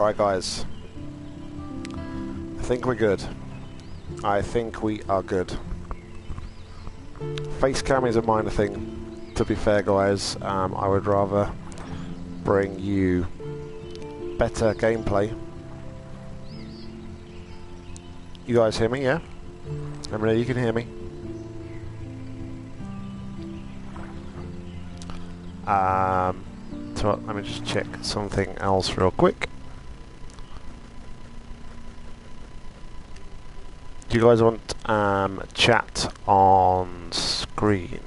Alright guys, I think we're good. I think we are good. Face cam is a minor thing, to be fair guys. I would rather bring you better gameplay. You guys hear me, yeah? Let me know you can hear me. So let me just check something else real quick. Do you guys want chat on screen?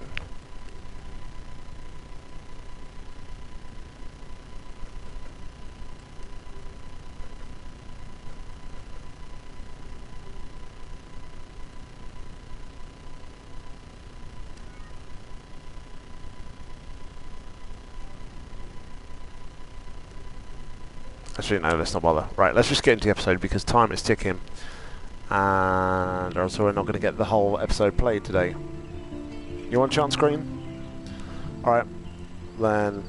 Actually, no, let's not bother. Right, let's just get into the episode because time is ticking. And also we're not going to get the whole episode played today. You want chat on screen? Alright, then...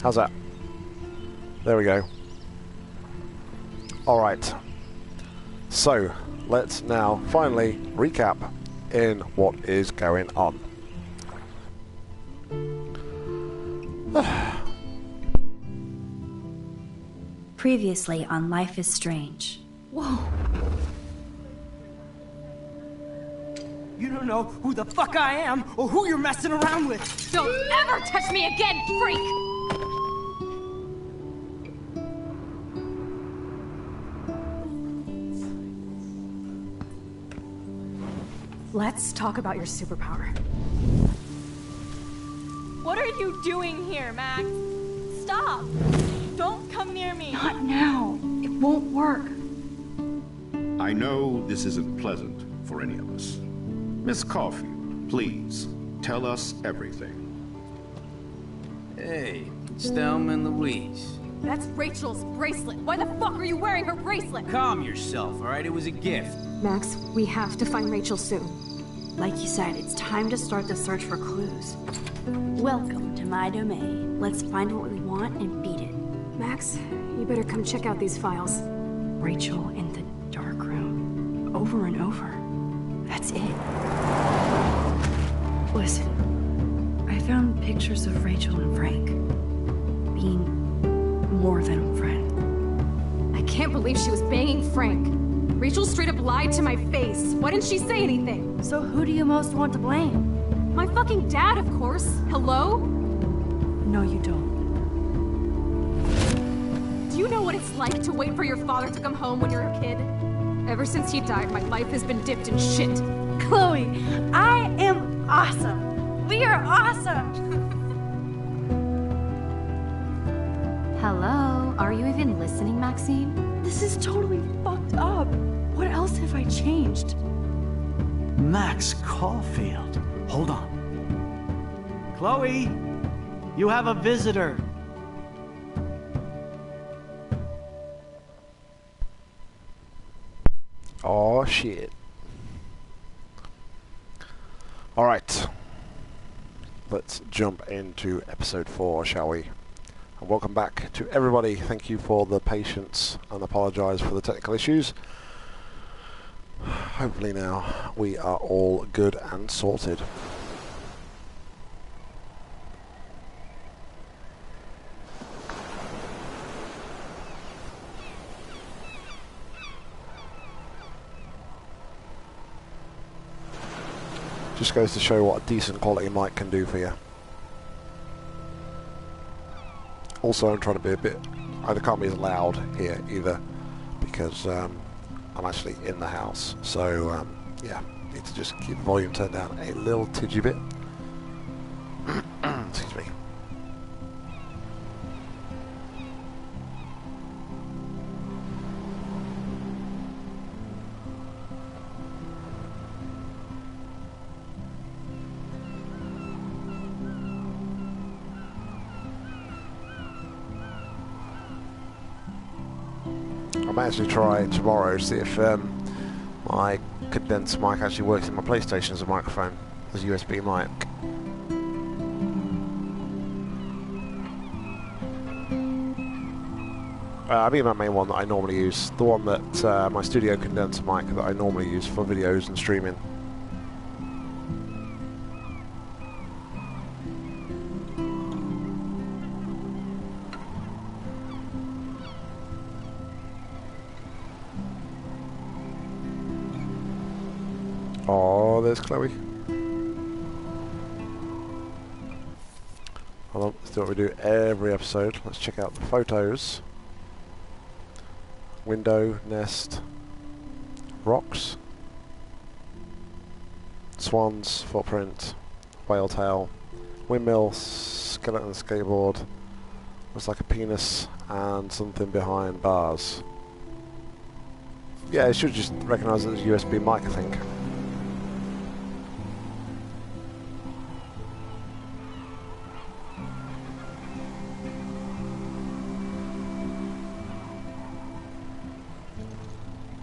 how's that? There we go. Alright. So, let's now finally recap in what is going on. Previously on Life is Strange. Whoa. You don't know who the fuck I am or who you're messing around with. Don't ever touch me again, freak! Let's talk about your superpower. What are you doing here, Max? Stop! Don't come near me! Not now. It won't work. I know this isn't pleasant for any of us. Miss Caulfield, please, tell us everything. Hey, it's Thelma and Louise. That's Rachel's bracelet! Why the fuck are you wearing her bracelet? Calm yourself, alright? It was a gift. Max, we have to find Rachel soon. Like you said, it's time to start the search for clues. Welcome to my domain. Let's find what we want and beat it. Max, you better come check out these files. Rachel in the dark room. Over and over. That's it. Listen, I found pictures of Rachel and Frank being more than a friend. I can't believe she was banging Frank. Rachel straight up lied to my face. Why didn't she say anything? So who do you most want to blame? My fucking dad, of course. Hello? No, you don't. Do you know what it's like to wait for your father to come home when you're a kid? Ever since he died, my life has been dipped in shit. Chloe, I am awesome. We are awesome. Hello? Are you even listening, Maxine? This is totally fucked up. What else have I changed? Max Caulfield. Hold on. Chloe, you have a visitor. Oh shit. Alright. Let's jump into episode 4, shall we? And welcome back to everybody. Thank you for the patience and apologise for the technical issues. Hopefully now we are all good and sorted. Just goes to show what a decent quality mic can do for you. Also, I'm trying to be a bit... I can't be as loud here either because I'm actually in the house. So, yeah, need to just keep the volume turned down a little tidgy bit. Excuse me. might actually try tomorrow to see if my condenser mic actually works in my PlayStation as a microphone, as a USB mic. I mean my main one that I normally use, the one that my studio condenser mic that I normally use for videos and streaming. Oh, there's Chloe. Hold on, let's do what we do every episode. Let's check out the photos. Window, nest, rocks, swans, footprint, whale tail, windmill, skeleton skateboard, looks like a penis, and something behind bars. Yeah, it should just recognise it as a USB mic, I think.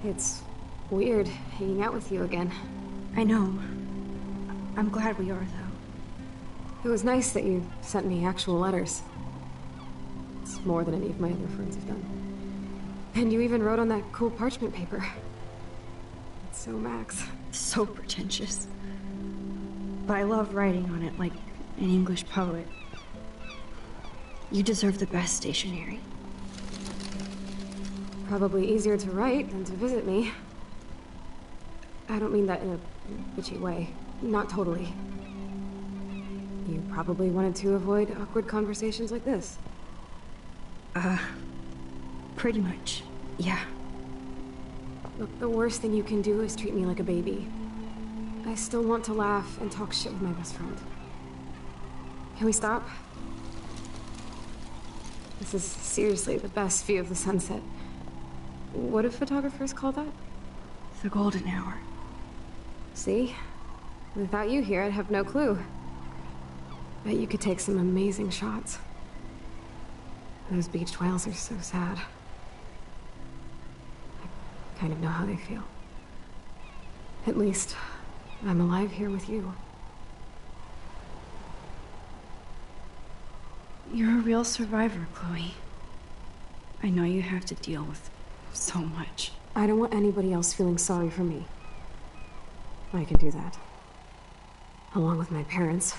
It's weird hanging out with you again. I know. I'm glad we are, though. It was nice that you sent me actual letters. It's more than any of my other friends have done. And you even wrote on that cool parchment paper. It's so Max. So pretentious. But I love writing on it like an English poet. You deserve the best stationery. Probably easier to write than to visit me. I don't mean that in a bitchy way. Not totally. You probably wanted to avoid awkward conversations like this. Pretty much, yeah. Look, the worst thing you can do is treat me like a baby. I still want to laugh and talk shit with my best friend. Can we stop? This is seriously the best view of the sunset. What do photographers call that? The golden hour. See? Without you here, I'd have no clue. Bet you could take some amazing shots. Those beached whales are so sad. I kind of know how they feel. At least, I'm alive here with you. You're a real survivor, Chloe. I know you have to deal with so much. I don't want anybody else feeling sorry for me. I can do that. Along with my parents.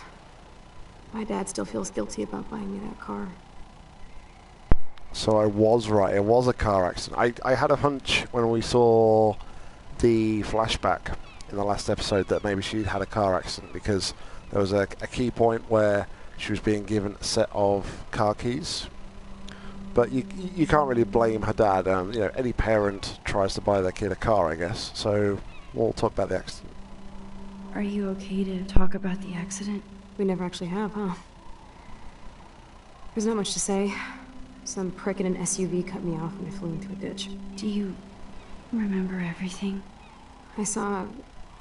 My dad still feels guilty about buying me that car. So I was right, it was a car accident. I had a hunch when we saw the flashback in the last episode that maybe she'd had a car accident, because there was a key point where she was being given a set of car keys. But you can't really blame her dad. You know, any parent tries to buy their kid a car, I guess. So we'll talk about the accident. Are you okay to talk about the accident? We never actually have, huh? There's not much to say. Some prick in an SUV cut me off and I flew into a ditch. Do you remember everything? I saw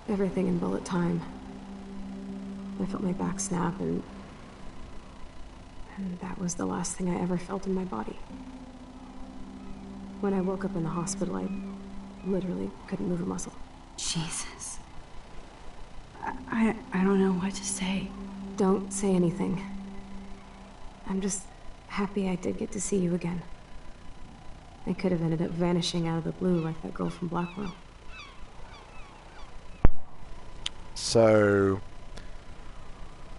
everything in bullet time. I felt my back snap and that was the last thing I ever felt in my body. When I woke up in the hospital, I literally couldn't move a muscle. Jesus. I don't know what to say. Don't say anything. I'm just happy I did get to see you again. I could have ended up vanishing out of the blue like that girl from Blackwell. So,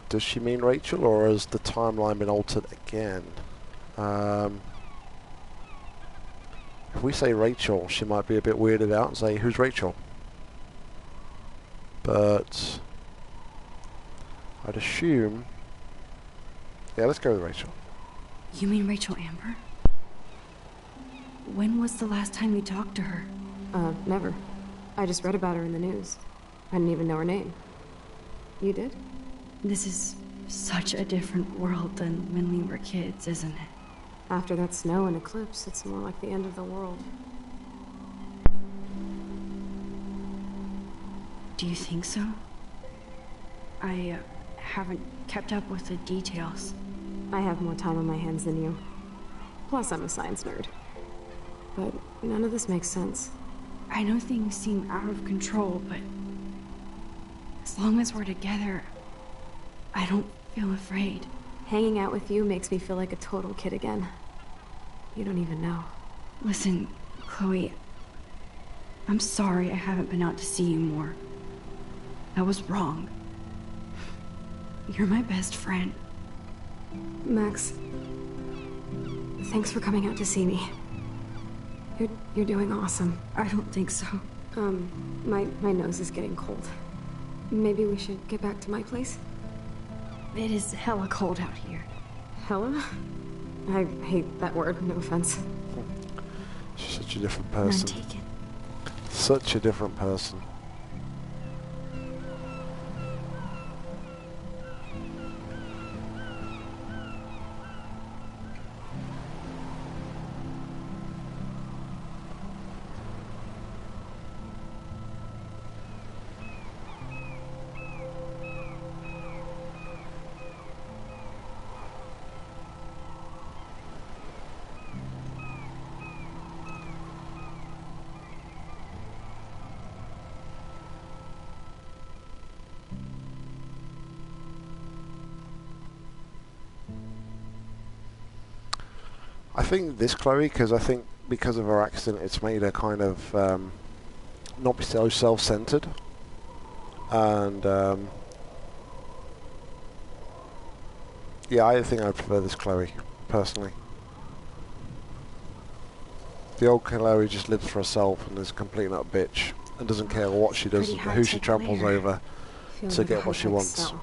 does she mean Rachel, or has the timeline been altered again? If we say Rachel, she might be a bit weirded out and say, who's Rachel? But I'd assume... Yeah, let's go with Rachel. You mean Rachel Amber? When was the last time you talked to her? Never. I just read about her in the news. I didn't even know her name. You did? This is such a different world than when we were kids, isn't it? After that snow and eclipse, it's more like the end of the world. Do you think so? I haven't kept up with the details. I have more time on my hands than you. Plus, I'm a science nerd. but none of this makes sense. I know things seem out of control, but as long as we're together, I don't feel afraid. Hanging out with you makes me feel like a total kid again. You don't even know. Listen, Chloe, I'm sorry I haven't been out to see you more. That was wrong. You're my best friend. Max, thanks for coming out to see me. You're doing awesome. I don't think so. My nose is getting cold. Maybe we should get back to my place? It is hella cold out here. Hella? I hate that word, no offense. She's such a different None person. taken. Such a different person. I think this Chloe, because I think because of her accident, it's made her kind of not be so self-centered, and yeah, I think I prefer this Chloe personally. The old Chloe just lives for herself and is a complete nut bitch and doesn't care what she does, who she tramples over to get what she wants. Cell.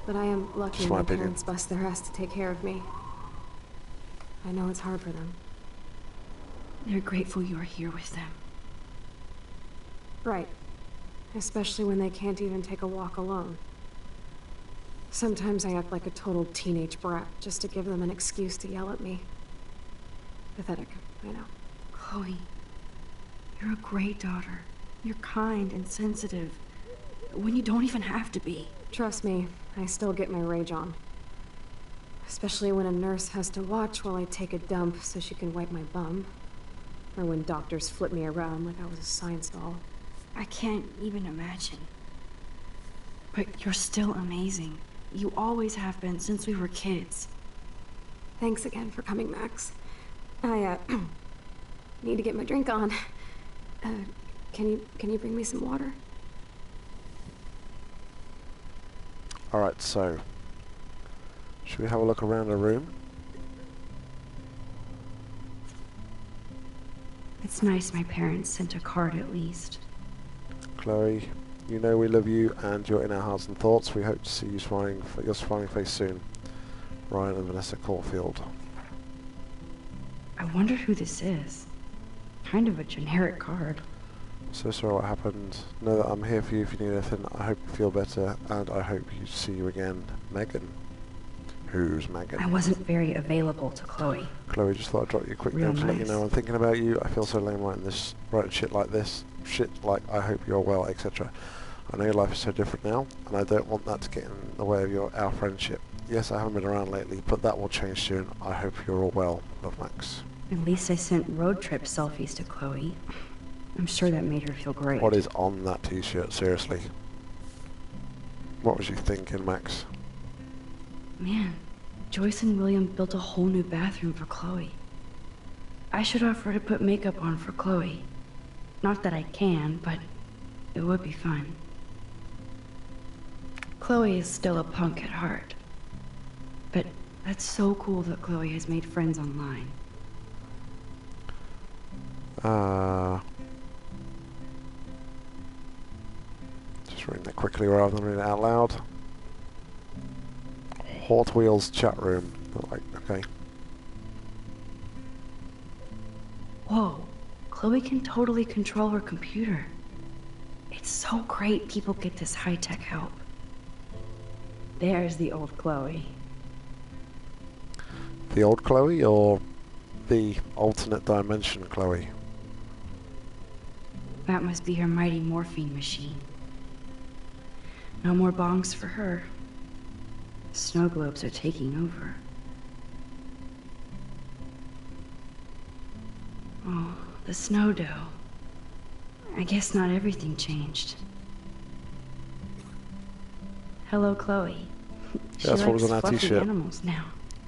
But I am lucky Just my opinion. parents bust their ass to take care of me. I know it's hard for them. They're grateful you're here with them. Right. Especially when they can't even take a walk alone. Sometimes I act like a total teenage brat just to give them an excuse to yell at me. Pathetic, I know. Chloe, you're a great daughter. You're kind and sensitive when you don't even have to be. Trust me, I still get my rage on. Especially when a nurse has to watch while I take a dump so she can wipe my bum. Or when doctors flip me around like I was a science doll. I can't even imagine. But you're still amazing. You always have been since we were kids. Thanks again for coming, Max. I, need to get my drink on. Can you bring me some water? Alright, so should we have a look around the room? It's nice my parents sent a card at least. Chloe, you know we love you and you're in our hearts and thoughts. We hope to see you smiling, your smiling face soon. Ryan and Vanessa Caulfield. I wonder who this is. Kind of a generic card. So sorry what happened. Know that I'm here for you if you need anything. I hope you feel better and I hope you see you again. Megan. Who's Megan? I wasn't very available to Chloe. Chloe, just thought I'd drop you a quick Real note to let you nice. know I'm thinking about you. I feel so lame writing shit like this. Shit like I hope you're well, etc. I know your life is so different now, and I don't want that to get in the way of our friendship. Yes, I haven't been around lately, but that will change soon. I hope you're all well. Love, Max. At least I sent road trip selfies to Chloe. I'm sure that made her feel great. What is on that t-shirt, seriously? What was you thinking, Max? Man, Joyce and William built a whole new bathroom for Chloe. I should offer to put makeup on for Chloe. Not that I can, but it would be fun. Chloe is still a punk at heart. But that's so cool that Chloe has made friends online. Just reading that quickly rather than reading it out loud. Hot Wheels chat room. Like, okay. Whoa, Chloe can totally control her computer. It's so great people get this high-tech help. There's the old Chloe. The old Chloe or the alternate dimension Chloe? That must be her mighty morphine machine. No more bongs for her. Snow globes are taking over. Oh, the snow dough. I guess not everything changed. Hello, Chloe. She That's what was likes on our fluffy t-shirt. animals now.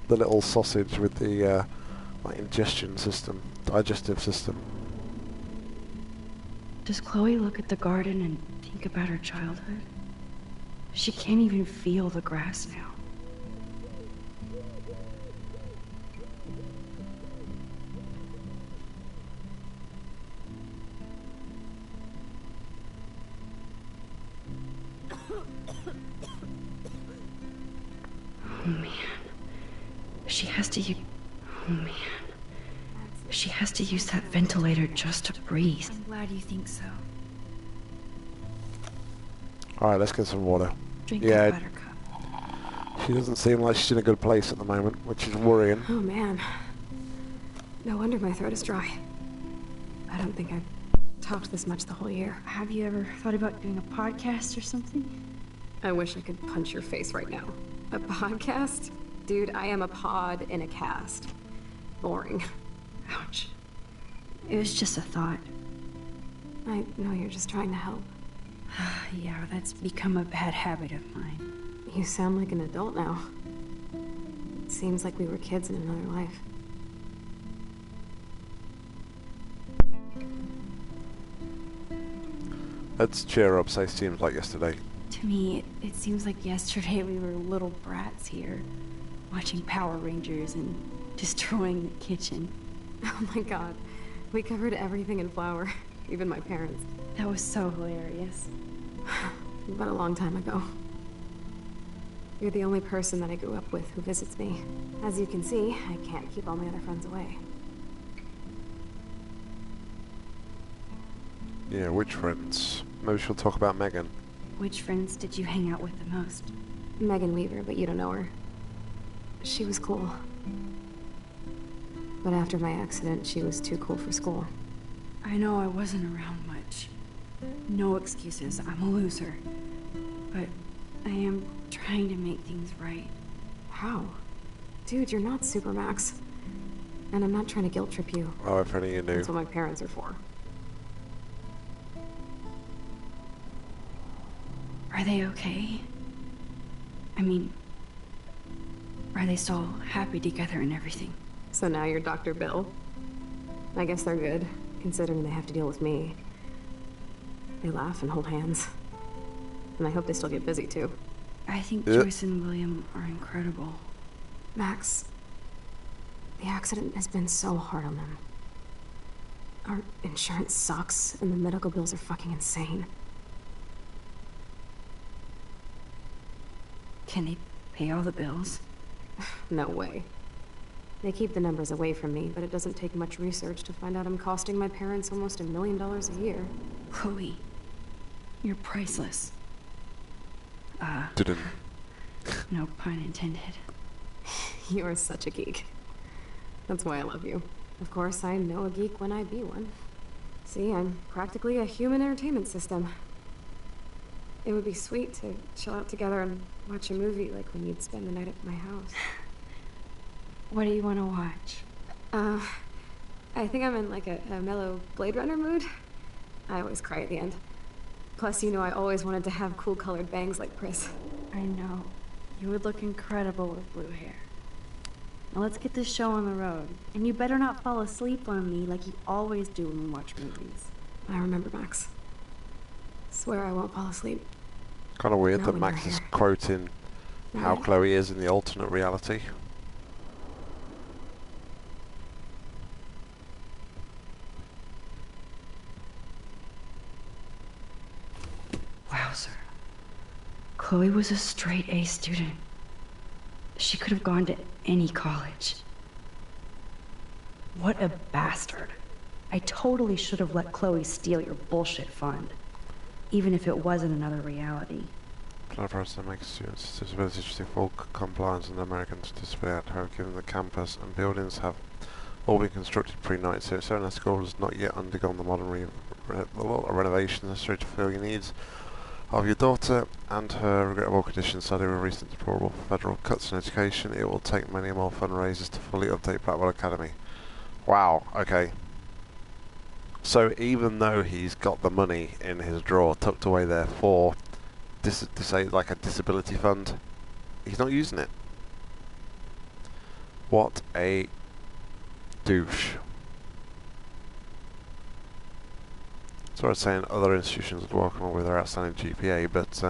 The little sausage with the like ingestion system, digestive system. Does Chloe look at the garden and think about her childhood? She can't even feel the grass now. Oh man. She has to use... Oh man. She has to use that ventilator just to breathe. I'm glad you think so. Alright, let's get some water. Drink Yeah. that buttercup. She doesn't seem like she's in a good place at the moment, which is worrying. Oh man. No wonder my throat is dry. I don't think I've talked this much the whole year. Have you ever thought about doing a podcast or something? I wish I could punch your face right now. A podcast? Dude, I am a pod in a cast. Boring. Ouch. It was just a thought. I know you're just trying to help. Yeah, that's become a bad habit of mine. You sound like an adult now. It seems like we were kids in another life. Let's cheer up, say seems like yesterday. To me, it seems like yesterday we were little brats here, watching Power Rangers and destroying the kitchen. Oh my god. We covered everything in flour. Even my parents. That was so hilarious. But a long time ago. You're the only person that I grew up with who visits me. As you can see, I can't keep all my other friends away. Yeah, which friends? Maybe she'll talk about Megan. Which friends did you hang out with the most? Megan Weaver, but you don't know her. She was cool. But after my accident, she was too cool for school. I know I wasn't around much. No excuses, I'm a loser. But I am trying to make things right. How? Dude, you're not Supermax. And I'm not trying to guilt trip you. Oh, if only you knew. That's what my parents are for. Are they okay? I mean, are they still happy together and everything? So now you're Dr. Bill? I guess they're good, considering they have to deal with me. They laugh and hold hands. And I hope they still get busy, too. I think Joyce and William are incredible. Max, the accident has been so hard on them. Our insurance sucks, and the medical bills are fucking insane. Can they pay all the bills? No way. They keep the numbers away from me, but it doesn't take much research to find out I'm costing my parents almost $1 million a year. Chloe, you're priceless. Didn't. No pun intended. You're such a geek. That's why I love you. Of course, I know a geek when I be one. See, I'm practically a human entertainment system. It would be sweet to chill out together and watch a movie like when you'd spend the night at my house. What do you want to watch? I think I'm in like a mellow Blade Runner mood. I always cry at the end. Plus, you know I always wanted to have cool colored bangs like Chris. I know. You would look incredible with blue hair. Now let's get this show on the road. And you better not fall asleep on me like you always do when we watch movies. I remember, Max. Swear I won't fall asleep. Kind of weird Not that when Max you're is here. quoting how Right. Chloe is in the alternate reality. Wowzer. Chloe was a straight A student. She could have gone to any college. What a bastard. I totally should have let Chloe steal your bullshit fund. Even if it wasn't another reality. Plan for us to make students with disabilities to full compliance with the American Disability Act, however, given the campus and buildings have all been constructed pre-1977 and the school has not yet undergone the modern renovations necessary to fulfill your needs of your daughter and her regrettable condition study with recent deplorable federal cuts in education. It will take many more fundraisers to fully update Blackwell Academy. Wow, okay. So even though he's got the money in his drawer tucked away there for like a disability fund, he's not using it. What a douche. So I was saying other institutions would welcome her with her outstanding GPA, but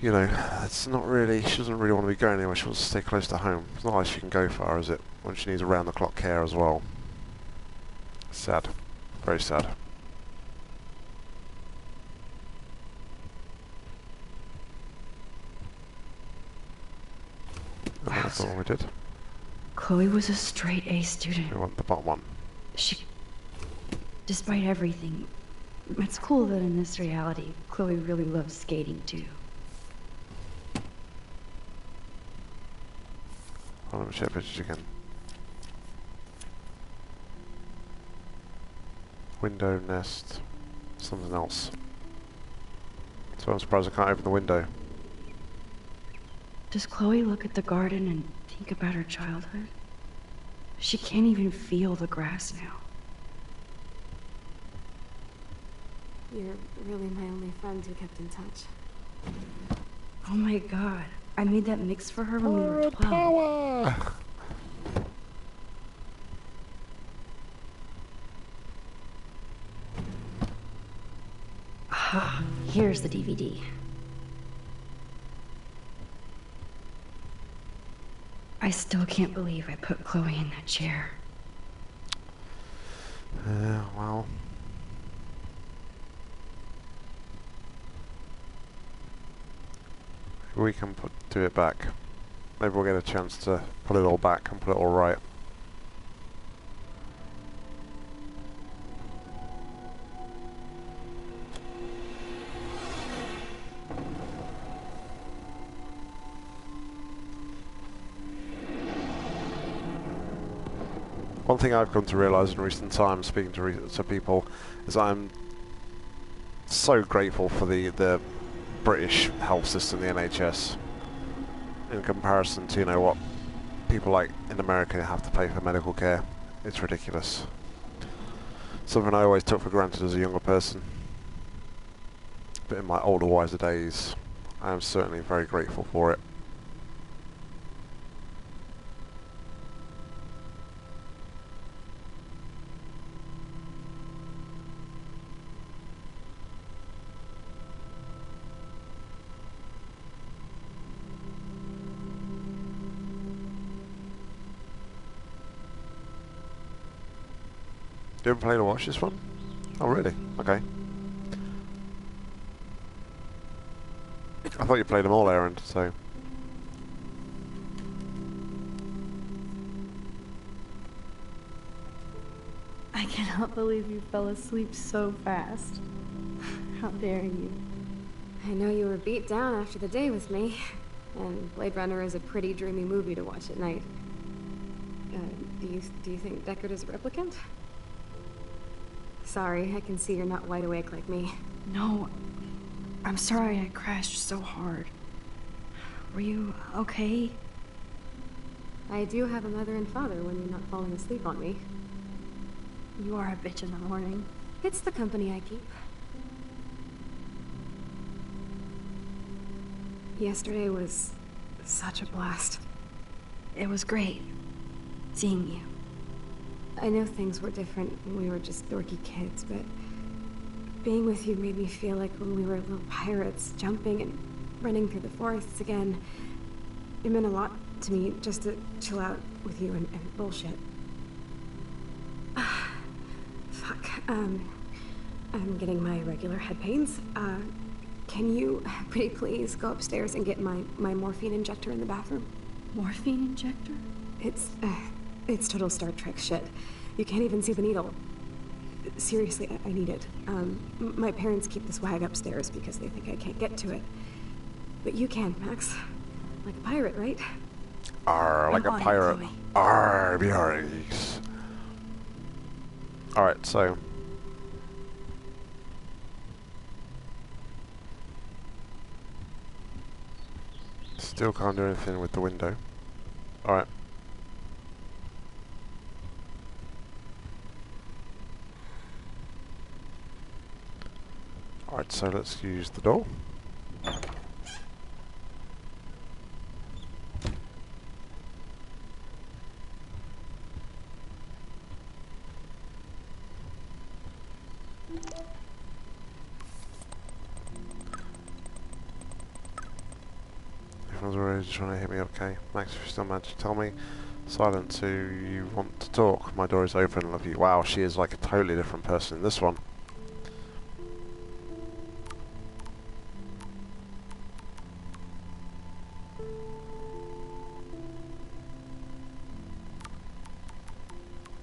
you know, it's not really, she doesn't really want to be going anywhere, she wants to stay close to home. It's not like she can go far, is it? When she needs around the clock care as well. Sad. Very sad. And that's all we did. Chloe was a straight A student. We want the bottom one. Despite everything, it's cool that in this reality, Chloe really loves skating too. Let me check pictures again. Window, nest, something else. So I'm surprised I can't open the window. Does Chloe look at the garden and think about her childhood? She can't even feel the grass now. You're really my only friend who kept in touch. Oh my god. I made that mix for her when we were 12. Power! Here's the DVD. I still can't believe I put Chloe in that chair. Well. We can do it back. Maybe we'll get a chance to put it all back and put it all right. One thing I've come to realise in recent times, speaking to people, is I'm so grateful for the British health system, the NHS, in comparison to, you know, what people like in America have to pay for medical care. It's ridiculous. Something I always took for granted as a younger person. But in my older, wiser days, I am certainly very grateful for it. You ever played or watched this one? Oh really? Okay. I thought you played them all, Aaron, so... I cannot believe you fell asleep so fast. How dare you? I know you were beat down after the day with me, and Blade Runner is a pretty dreamy movie to watch at night. Do you think Deckard is a replicant? Sorry, I can see you're not wide awake like me. No, I'm sorry I crashed so hard. Were you okay? I do have a mother and father when you're not falling asleep on me. You are a bitch in the morning. It's the company I keep. Yesterday was such a blast. It was great seeing you. I know things were different when we were just dorky kids, but being with you made me feel like when we were little pirates, jumping and running through the forests again. It meant a lot to me just to chill out with you and bullshit. Fuck. I'm getting my regular head pains. Can you pretty please go upstairs and get my morphine injector in the bathroom? Morphine injector? It's total Star Trek shit. You can't even see the needle. Seriously, I need it. My parents keep this wag upstairs because they think I can't get to it. But you can, Max. Like a pirate, right? Arr, like a pirate. Arr, BRX. Alright, so... Still can't do anything with the window. Alright. Right, so let's use the door. Everyone's already trying to hit me up, okay? Max, if you still manage to tell me. Silent, so you want to talk? My door is open, love you. Wow, she is like a totally different person in this one.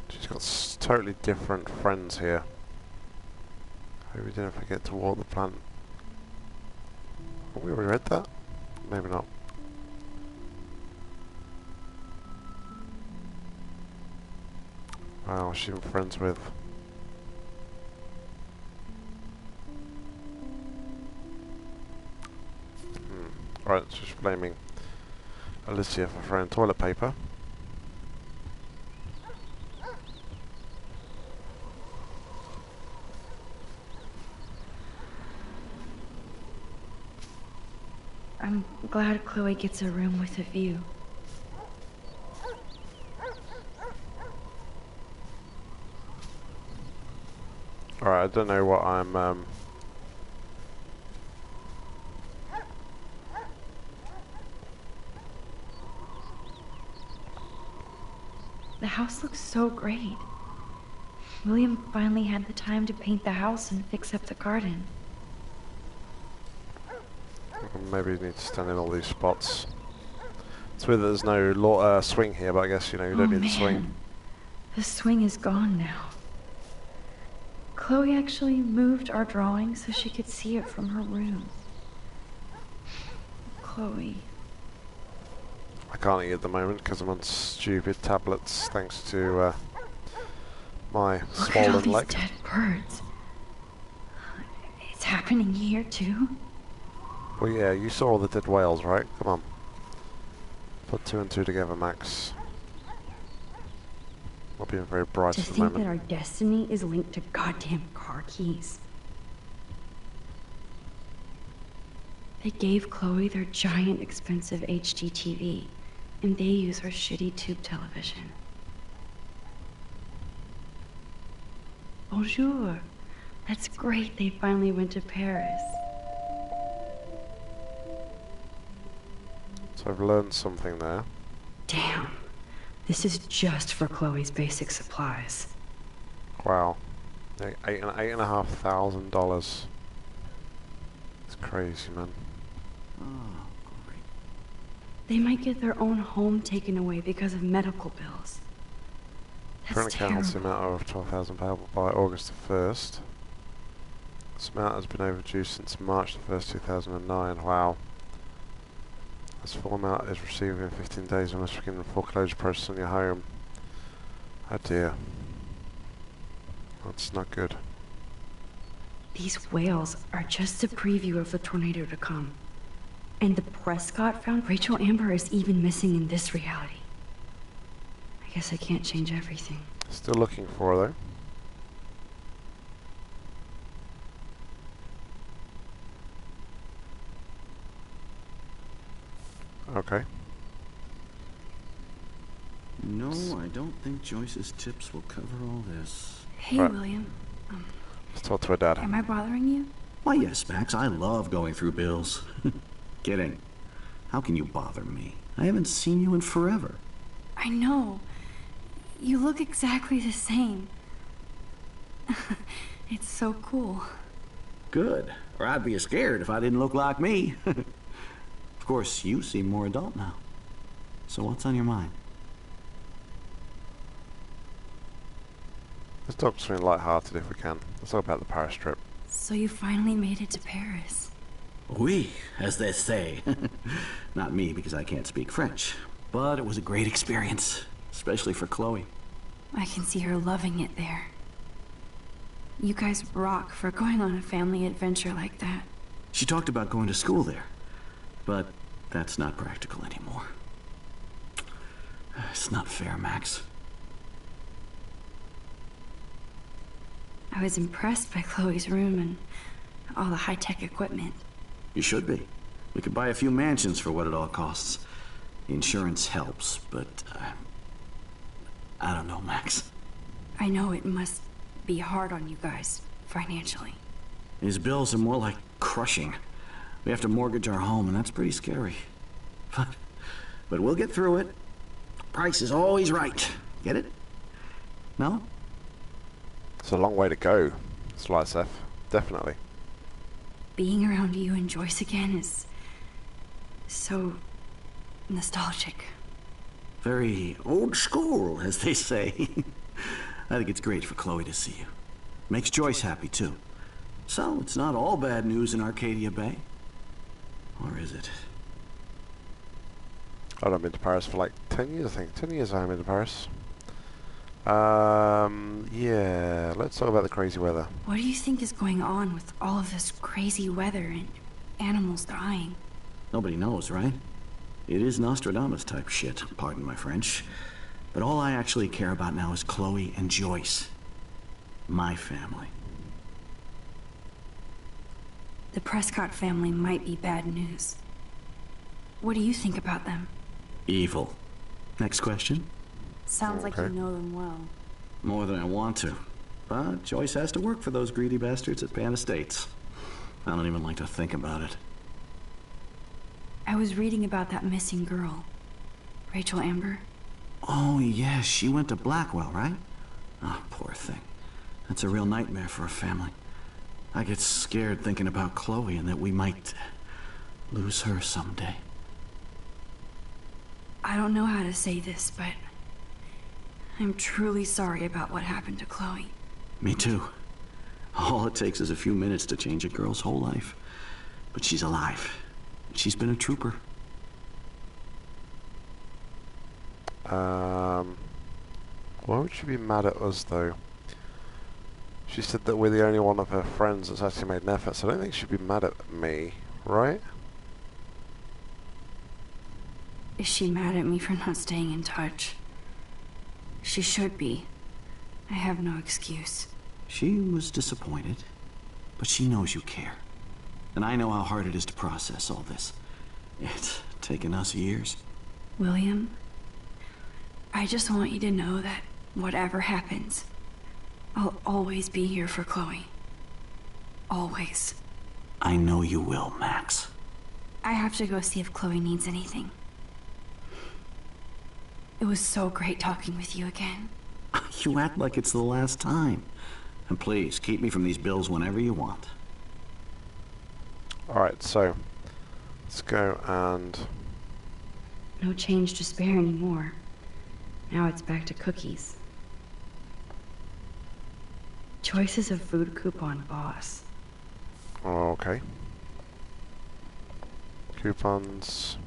She's got totally different friends here. Hope we didn't forget to water the plant. Have we already read that? Maybe not. Wow, she's been friends with. Right, she's blaming Alicia for throwing toilet paper. I'm glad Chloe gets a room with a view. Alright, I don't know what I'm The house looks so great. William finally had the time to paint the house and fix up the garden. maybe you need to stand in all these spots. It's weird that there's no swing here, but I guess, you know, you don't need the swing. The swing is gone now. Chloe actually moved our drawing so she could see it from her room. Chloe. I can't eat at the moment because I'm on stupid tablets thanks to my Look at all swollen these leg. dead birds. It's happening here too. Well, yeah, you saw all the dead whales, right? Come on. Put 2 and 2 together, Max. Not being very bright To at the think moment. that our destiny is linked to goddamn car keys. They gave Chloe their giant expensive HD TV, and they use her shitty tube television. Bonjour. That's great they finally went to Paris. So I've learned something there. Damn. This is just for Chloe's basic supplies. Wow. $8,500. It's crazy, man. Oh, great. They might get their own home taken away because of medical bills. Current That's account holds the terrible. amount of £12,000 by August the 1st. This amount has been overdue since March the 1st, 2009. Wow. This full amount is received in 15 days unless we begin the foreclosure process on your home. Oh dear. That's not good. These whales are just a preview of the tornado to come. And the Prescott found Rachel Amber is even missing in this reality. I guess I can't change everything. Still looking for her though. Okay. No, I don't think Joyce's tips will cover all this. Hey, Right. William. Let's talk to her dad. Am I bothering you? Why, yes, Max, I love going through bills. Kidding. How can you bother me? I haven't seen you in forever. I know. You look exactly the same. It's so cool. Good. Or I'd be scared if I didn't look like me. Of course, you seem more adult now. So what's on your mind? Let's talk something light-hearted if we can. Let's talk about the Paris trip. So you finally made it to Paris. Oui, as they say. Not me, because I can't speak French. But it was a great experience, especially for Chloe. I can see her loving it there. You guys rock for going on a family adventure like that. She talked about going to school there, but that's not practical anymore. It's not fair, Max. I was impressed by Chloe's room, and all the high-tech equipment. You should be. We could buy a few mansions for what it all costs. The insurance helps, but I don't know, Max. I know it must be hard on you guys, financially. These bills are more like crushing. We have to mortgage our home, and that's pretty scary. But we'll get through it. Price is always right. Get it? No? It's a long way to go, Slice F. Definitely. Being around you and Joyce again is so nostalgic. Very old school, as they say. I think it's great for Chloe to see you. Makes Joyce happy, too. So, it's not all bad news in Arcadia Bay. Or is it? I haven't been to Paris for like 10 years, I think. 10 years I haven't been to Paris. Yeah, let's talk about the crazy weather. What do you think is going on with all of this crazy weather and animals dying? Nobody knows, right? It is Nostradamus type shit, pardon my French. But all I actually care about now is Chloe and Joyce. My family. The Prescott family might be bad news. What do you think about them? Evil. Next question? Sounds like you know them well. More than I want to. But Joyce has to work for those greedy bastards at Pan Estates. I don't even like to think about it. I was reading about that missing girl, Rachel Amber. Oh, yeah, she went to Blackwell, right? Oh, poor thing. That's a real nightmare for a family. I get scared thinking about Chloe and that we might lose her someday. I don't know how to say this, but I'm truly sorry about what happened to Chloe. Me too. All it takes is a few minutes to change a girl's whole life. But she's alive. She's been a trooper. Why would she be mad at us, though? She said that we're the only one of her friends that's actually made an effort, so I don't think she'd be mad at me, right? Is she mad at me for not staying in touch? She should be. I have no excuse. She was disappointed, but she knows you care. And I know how hard it is to process all this. It's taken us years. William, I just want you to know that whatever happens, I'll always be here for Chloe. Always. I know you will, Max. I have to go see if Chloe needs anything. It was so great talking with you again. You act like it's the last time. And please, keep me from these bills whenever you want. Alright, so let's go and... No change to spare anymore. Now it's back to cookies. Choice is a food coupon boss. Okay. Coupons.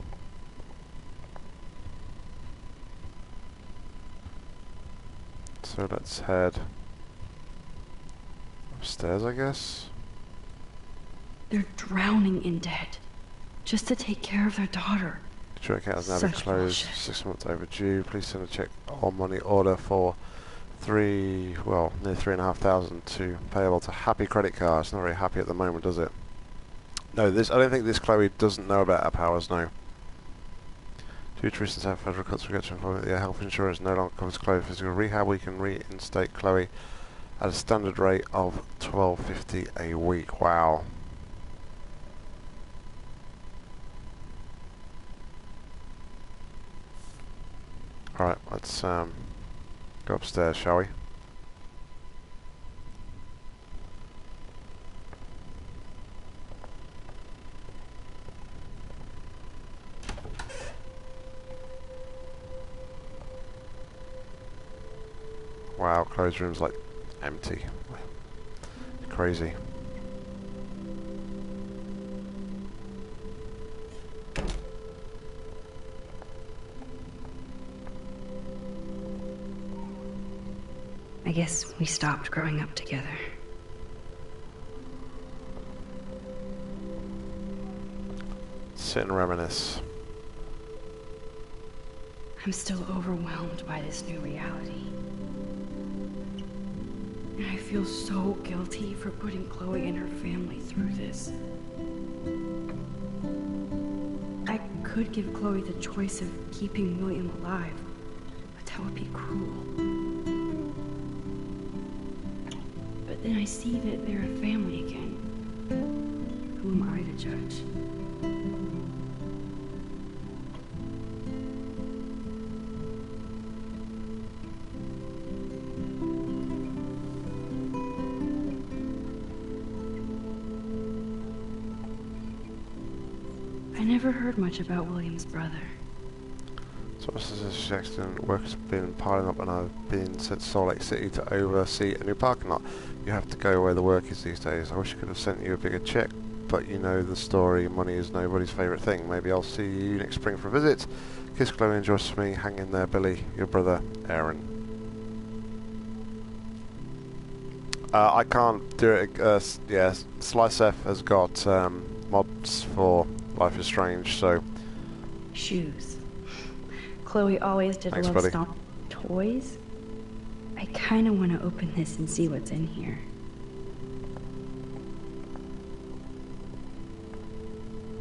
So let's head upstairs, I guess. They're drowning in debt just to take care of their daughter. Your account has now been closed. 6 months overdue. Please send a check or money order for nearly 3,500 to payable to Happy credit card. It's not very happy at the moment, does it? No, I don't think this Chloe doesn't know about our powers. No. Due to recent federal cuts reduction from the health insurance no longer covers Chloe physical rehab. We can reinstate Chloe at a standard rate of $12.50 a week. Wow. Alright, let's go upstairs, shall we? Wow, Chloe's room's like empty. Crazy. I guess we stopped growing up together. Sit and reminisce. I'm still overwhelmed by this new reality. And I feel so guilty for putting Chloe and her family through this. I could give Chloe the choice of keeping William alive, but that would be cruel. But then I see that they're a family again. Who am I to judge? I never heard much about William's brother. So this is a accident. Work has been piling up and I've been sent to Salt Lake City to oversee a new parking lot. You have to go where the work is these days. I wish I could have sent you a bigger check, but you know the story. Money is nobody's favourite thing. Maybe I'll see you next spring for a visit. Kiss Chloe and Joyce for me. Hang in there, Billy. Your brother, Aaron. I can't do it. Yeah, Slice F has got mods for Life is Strange, so... Shoes. Chloe always did Thanks, love buddy. stomp toys. I kind of want to open this and see what's in here.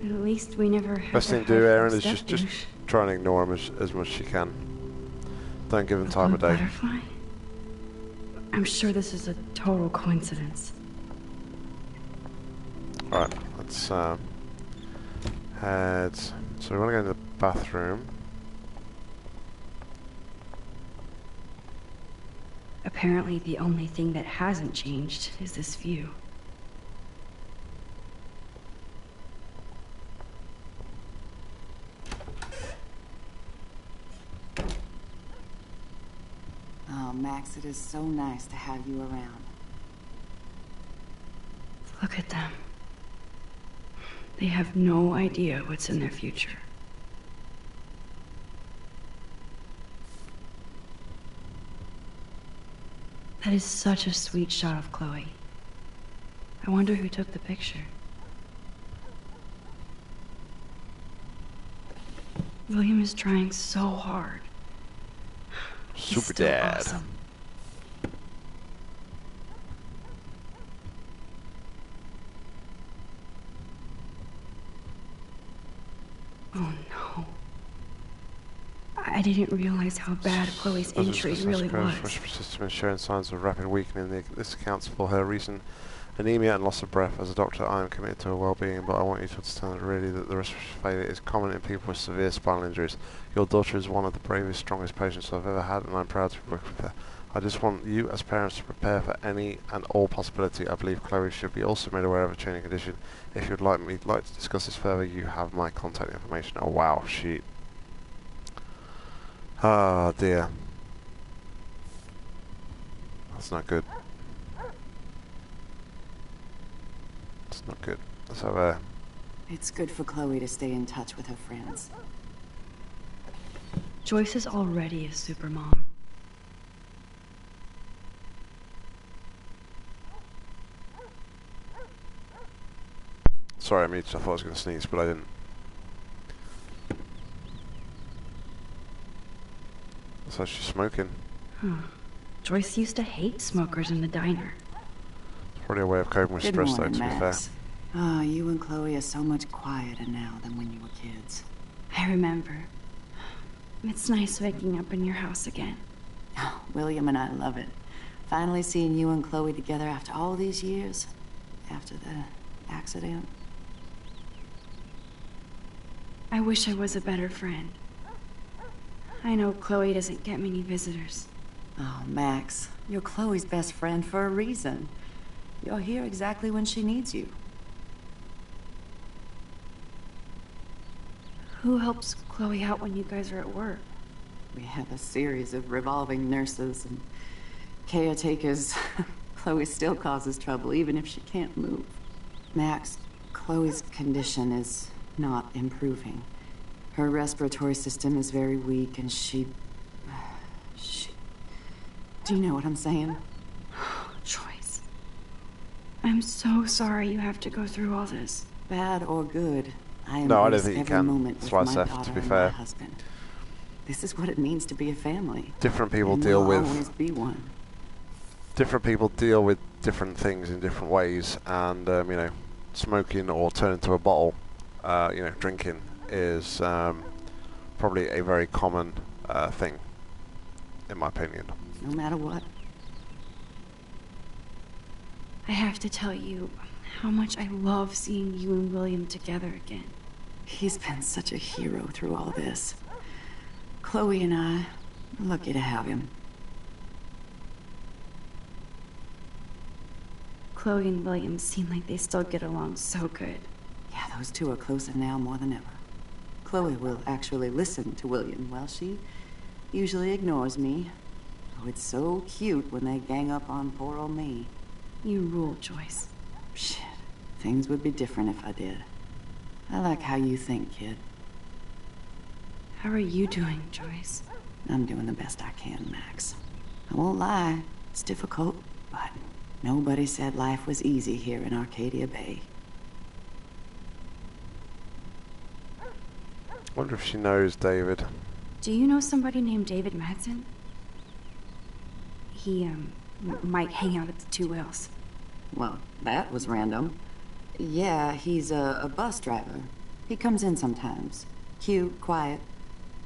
At least we never had Best thing to do, Aaron, is just try and ignore him as much as you can. Don't give him time of day. Butterfly? I'm sure this is a total coincidence. Alright, let's head... So we want to go into the bathroom. Apparently the only thing that hasn't changed is this view. Oh, Max, it is so nice to have you around. Look at them. They have no idea what's in their future. That is such a sweet shot of Chloe. I wonder who took the picture. William is trying so hard. He's Super still dad. awesome. Oh no. I didn't realize how bad Chloe's injury really was. System is showing signs of rapid weakening. This accounts for her recent anemia and loss of breath. As a doctor, I am committed to her well-being, but I want you to understand really that the respiratory failure is common in people with severe spinal injuries. Your daughter is one of the bravest, strongest patients I've ever had, and I'm proud to work with her. I just want you, as parents, to prepare for any and all possibility. I believe Chloe should be also made aware of a changing condition. If you'd like to discuss this further, you have my contact information. Oh wow, sheet. Ah, dear. That's not good. It's not good. Let's have a... It's good for Chloe to stay in touch with her friends. Joyce is already a supermom. Sorry, I muted. I thought I was going to sneeze, but I didn't. So she's smoking. Huh. Joyce used to hate smokers in the diner. It's probably a way of coping with Good stress, morning, though, to be fair. Max. Ah, you and Chloe are so much quieter now than when you were kids. I remember. It's nice waking up in your house again. Oh, William and I love it. Finally seeing you and Chloe together after all these years. After the accident. I wish I was a better friend. I know Chloe doesn't get many visitors. Oh, Max, you're Chloe's best friend for a reason. You're here exactly when she needs you. Who helps Chloe out when you guys are at work? We have a series of revolving nurses and caretakers. Chloe still causes trouble, even if she can't move. Max, Chloe's condition is not improving. Her respiratory system is very weak, and she... Do you know what I'm saying? Joyce. I'm so sorry you have to go through all this. Bad or good, I am No, I don't blessed think you every can. moment That's with why my I have to daughter be and fair. my husband. This is what it means to be a family. Different people And deal we'll with always be one. different people deal with different things in different ways, and you know, smoking or turning to a bottle, you know, drinking is probably a very common thing, in my opinion. No matter what. I have to tell you how much I love seeing you and William together again. He's been such a hero through all this. Chloe and I are lucky to have him. Chloe and William seem like they still get along so good. Yeah, those two are closer now more than ever. Chloe will actually listen to William, while she usually ignores me. Oh, it's so cute when they gang up on poor old me. You rule, Joyce. Shit, things would be different if I did. I like how you think, kid. How are you doing, Joyce? I'm doing the best I can, Max. I won't lie, it's difficult, but nobody said life was easy here in Arcadia Bay. Wonder if she knows David. Do you know somebody named David Madsen? He, might hang out at the Two Whales. Well, that was random. Yeah, he's a bus driver. He comes in sometimes. Cute, quiet.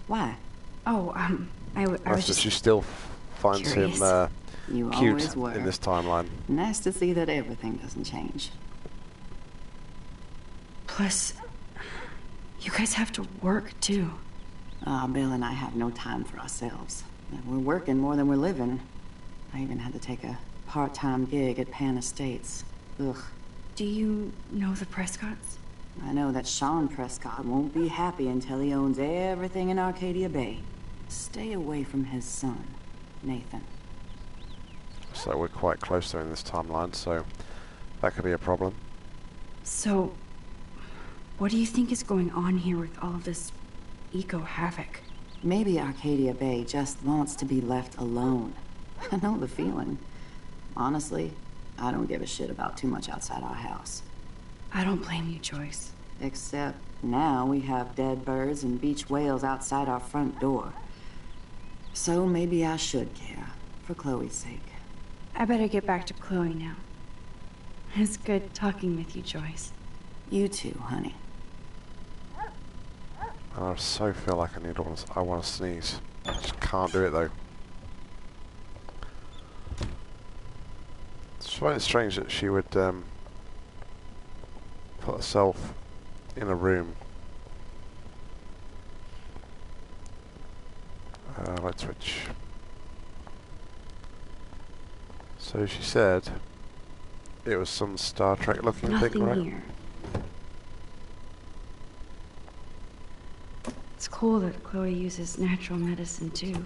Why? Oh, I was just... She still finds curious. him You cute always were. in this timeline. Nice to see that everything doesn't change. Plus, you guys have to work, too. Bill and I have no time for ourselves. We're working more than we're living. I even had to take a part-time gig at Pan Estates. Ugh. Do you know the Prescotts? I know that Sean Prescott won't be happy until he owns everything in Arcadia Bay. Stay away from his son, Nathan. So we're quite close there in this timeline, so that could be a problem. So, what do you think is going on here with all of this eco-havoc? Maybe Arcadia Bay just wants to be left alone. I know the feeling. Honestly, I don't give a shit about too much outside our house. I don't blame you, Joyce. Except now we have dead birds and beach whales outside our front door. So maybe I should care, for Chloe's sake. I better get back to Chloe now. It's good talking with you, Joyce. You too, honey. I so feel like I want to sneeze. I just can't do it though. It's quite strange that she would put herself in a room. Let's switch. So she said it was some Star Trek looking thing, right? Nothing here. It's cool that Chloe uses natural medicine too.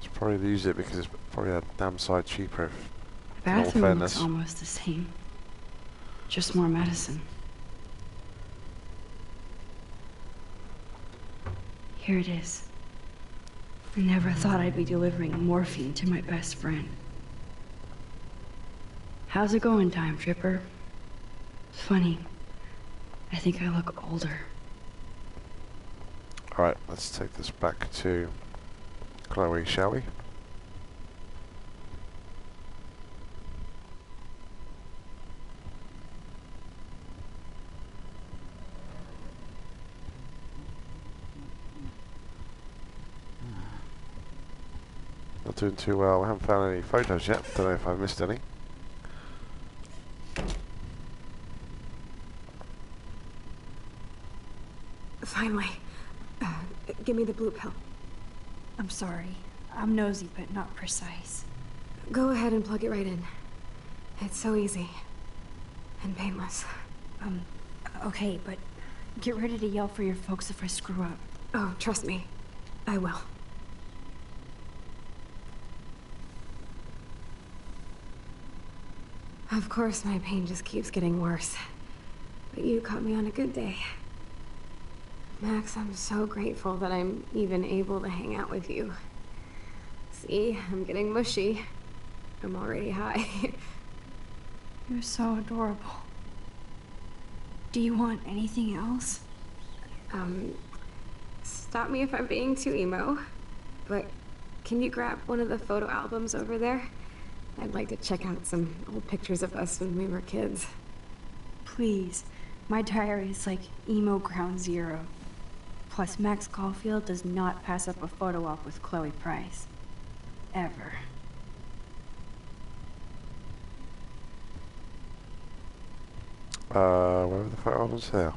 She'll probably use it because it's probably a damn sight cheaper. The in all bathroom looks fairness. almost the same. Just more medicine. Here it is. I never thought I'd be delivering morphine to my best friend. How's it going, Time Tripper? Funny. I think I look older. Alright, let's take this back to Chloe, shall we? Not doing too well. I haven't found any photos yet. Don't know if I've missed any. Finally. Give me the blue pill. I'm sorry. I'm nosy, but not precise. Go ahead and plug it right in. It's so easy. And painless. Okay, but get ready to yell for your folks if I screw up. Oh, trust me. I will. Of course, my pain just keeps getting worse. But you caught me on a good day. Max, I'm so grateful that I'm even able to hang out with you. See, I'm getting mushy. I'm already high. You're so adorable. Do you want anything else? Stop me if I'm being too emo, but can you grab one of the photo albums over there? I'd like to check out some old pictures of us when we were kids. Please. My diary is like emo ground zero. Plus, Max Caulfield does not pass up a photo op with Chloe Price. Ever. Where were the photo albums here?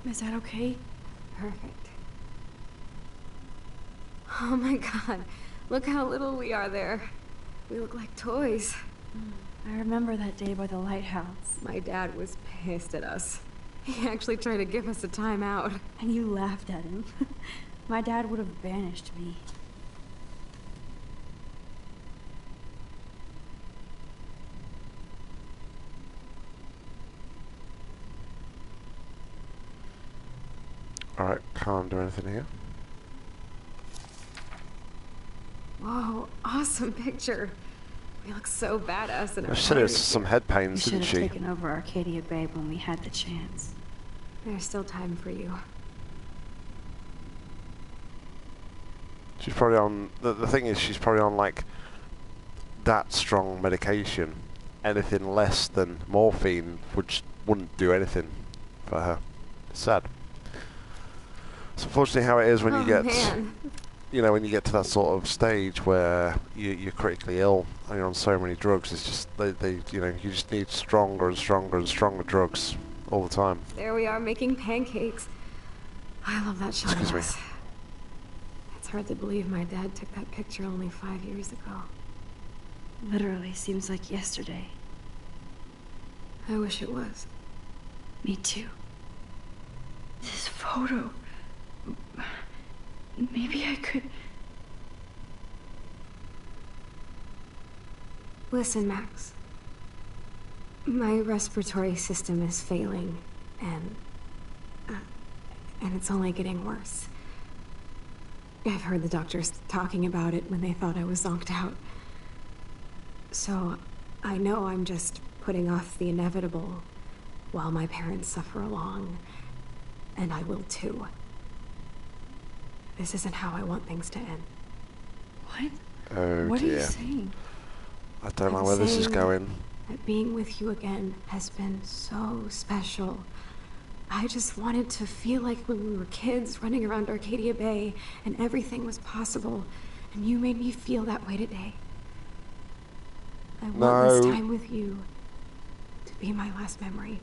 Is that okay? Perfect. Oh my god, look how little we are there. We look like toys. I remember that day by the lighthouse. My dad was pissed at us. He actually tried to give us a timeout. And you laughed at him. My dad would have banished me. Alright, can't do anything here. Whoa, awesome picture. We look so badass in our She said it was photos. some head We pains, should didn't have she? taken over Arcadia Bay when we had the chance. There's still time for you. She's probably on... The thing is, she's probably on, like, that strong medication. Anything less than morphine wouldn't do anything for her. It's sad. It's unfortunately how it is when you get... Man. You know, when you get to that sort of stage where you're critically ill and you're on so many drugs, it's just, you know, you just need stronger and stronger and stronger drugs all the time. There we are making pancakes. I love that shot of Excuse me. us. It's hard to believe my dad took that picture only 5 years ago. Literally seems like yesterday. I wish it was. Me too. This photo... Maybe I could... Listen, Max. My respiratory system is failing, and it's only getting worse. I've heard the doctors talking about it when they thought I was zonked out. So, I know I'm just putting off the inevitable while my parents suffer along, and I will too. This isn't how I want things to end. What? Oh What are you dear. saying? I don't know I'm where this is saying going. that being with you again has been so special. I just wanted to feel like when we were kids running around Arcadia Bay and everything was possible, and you made me feel that way today. I want this No. time with you to be my last memory.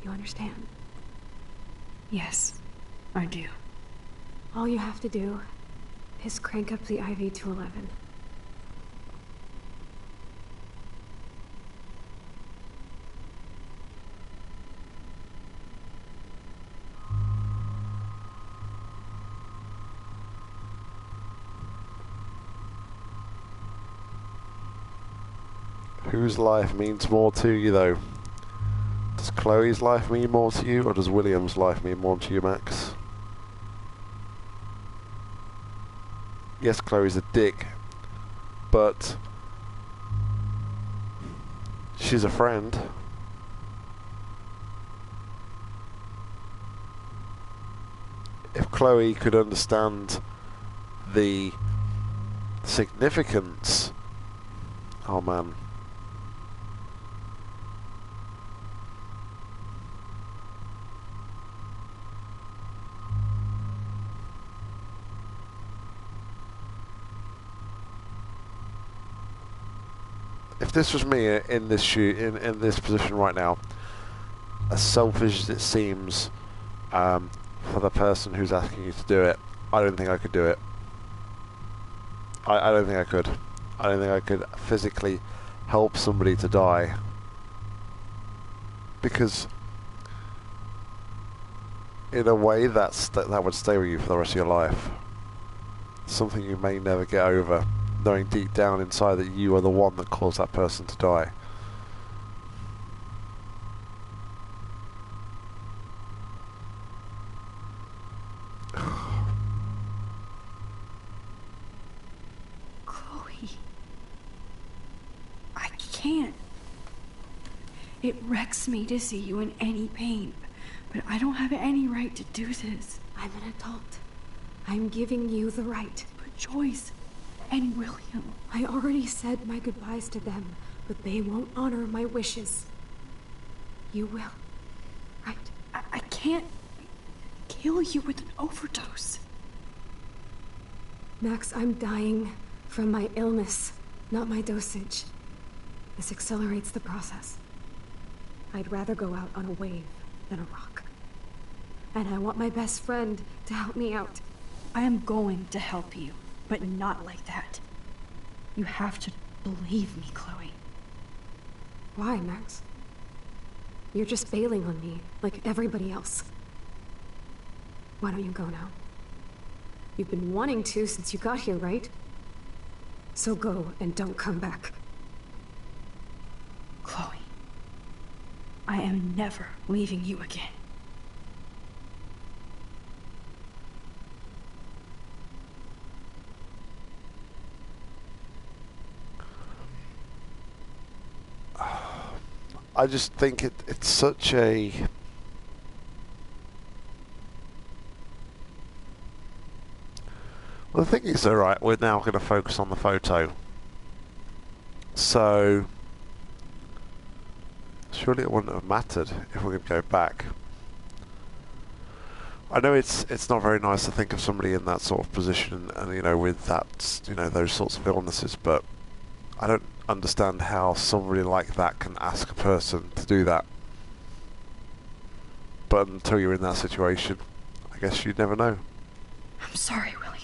You understand? Yes, I do. All you have to do is crank up the IV to 11. Whose life means more to you, though? Does Chloe's life mean more to you, or does William's life mean more to you, Max? Yes, Chloe's a dick, but she's a friend. If Chloe could understand the significance... Oh man. If this was me in this in this position right now, as selfish as it seems for the person who's asking you to do it, I don't think I could do it. I don't think I could. I don't think I could physically help somebody to die, because in a way that would stay with you for the rest of your life. Something you may never get over, knowing deep down inside that you are the one that caused that person to die. can't. It wrecks me to see you in any pain, but I don't have any right to do this. I'm an adult. I'm giving you the right. But Joyce and William... I already said my goodbyes to them, but they won't honor my wishes. You will, right? I can't kill you with an overdose. Max, I'm dying from my illness, not my dosage. This accelerates the process. I'd rather go out on a wave than a rock. And I want my best friend to help me out. I am going to help you, but not like that. You have to believe me, Chloe. Why, Max? You're just bailing on me, like everybody else. Why don't you go now? You've been wanting to since you got here, right? So go and don't come back. Chloe, I am never leaving you again. I just think it's such a... Well, the thing is, alright, we're now going to focus on the photo. So, surely it wouldn't have mattered if we could go back. I know it's not very nice to think of somebody in that sort of position and, you know, with that, you know, those sorts of illnesses, but I don't understand how somebody like that can ask a person to do that. But until you're in that situation, I guess you'd never know. I'm sorry, William.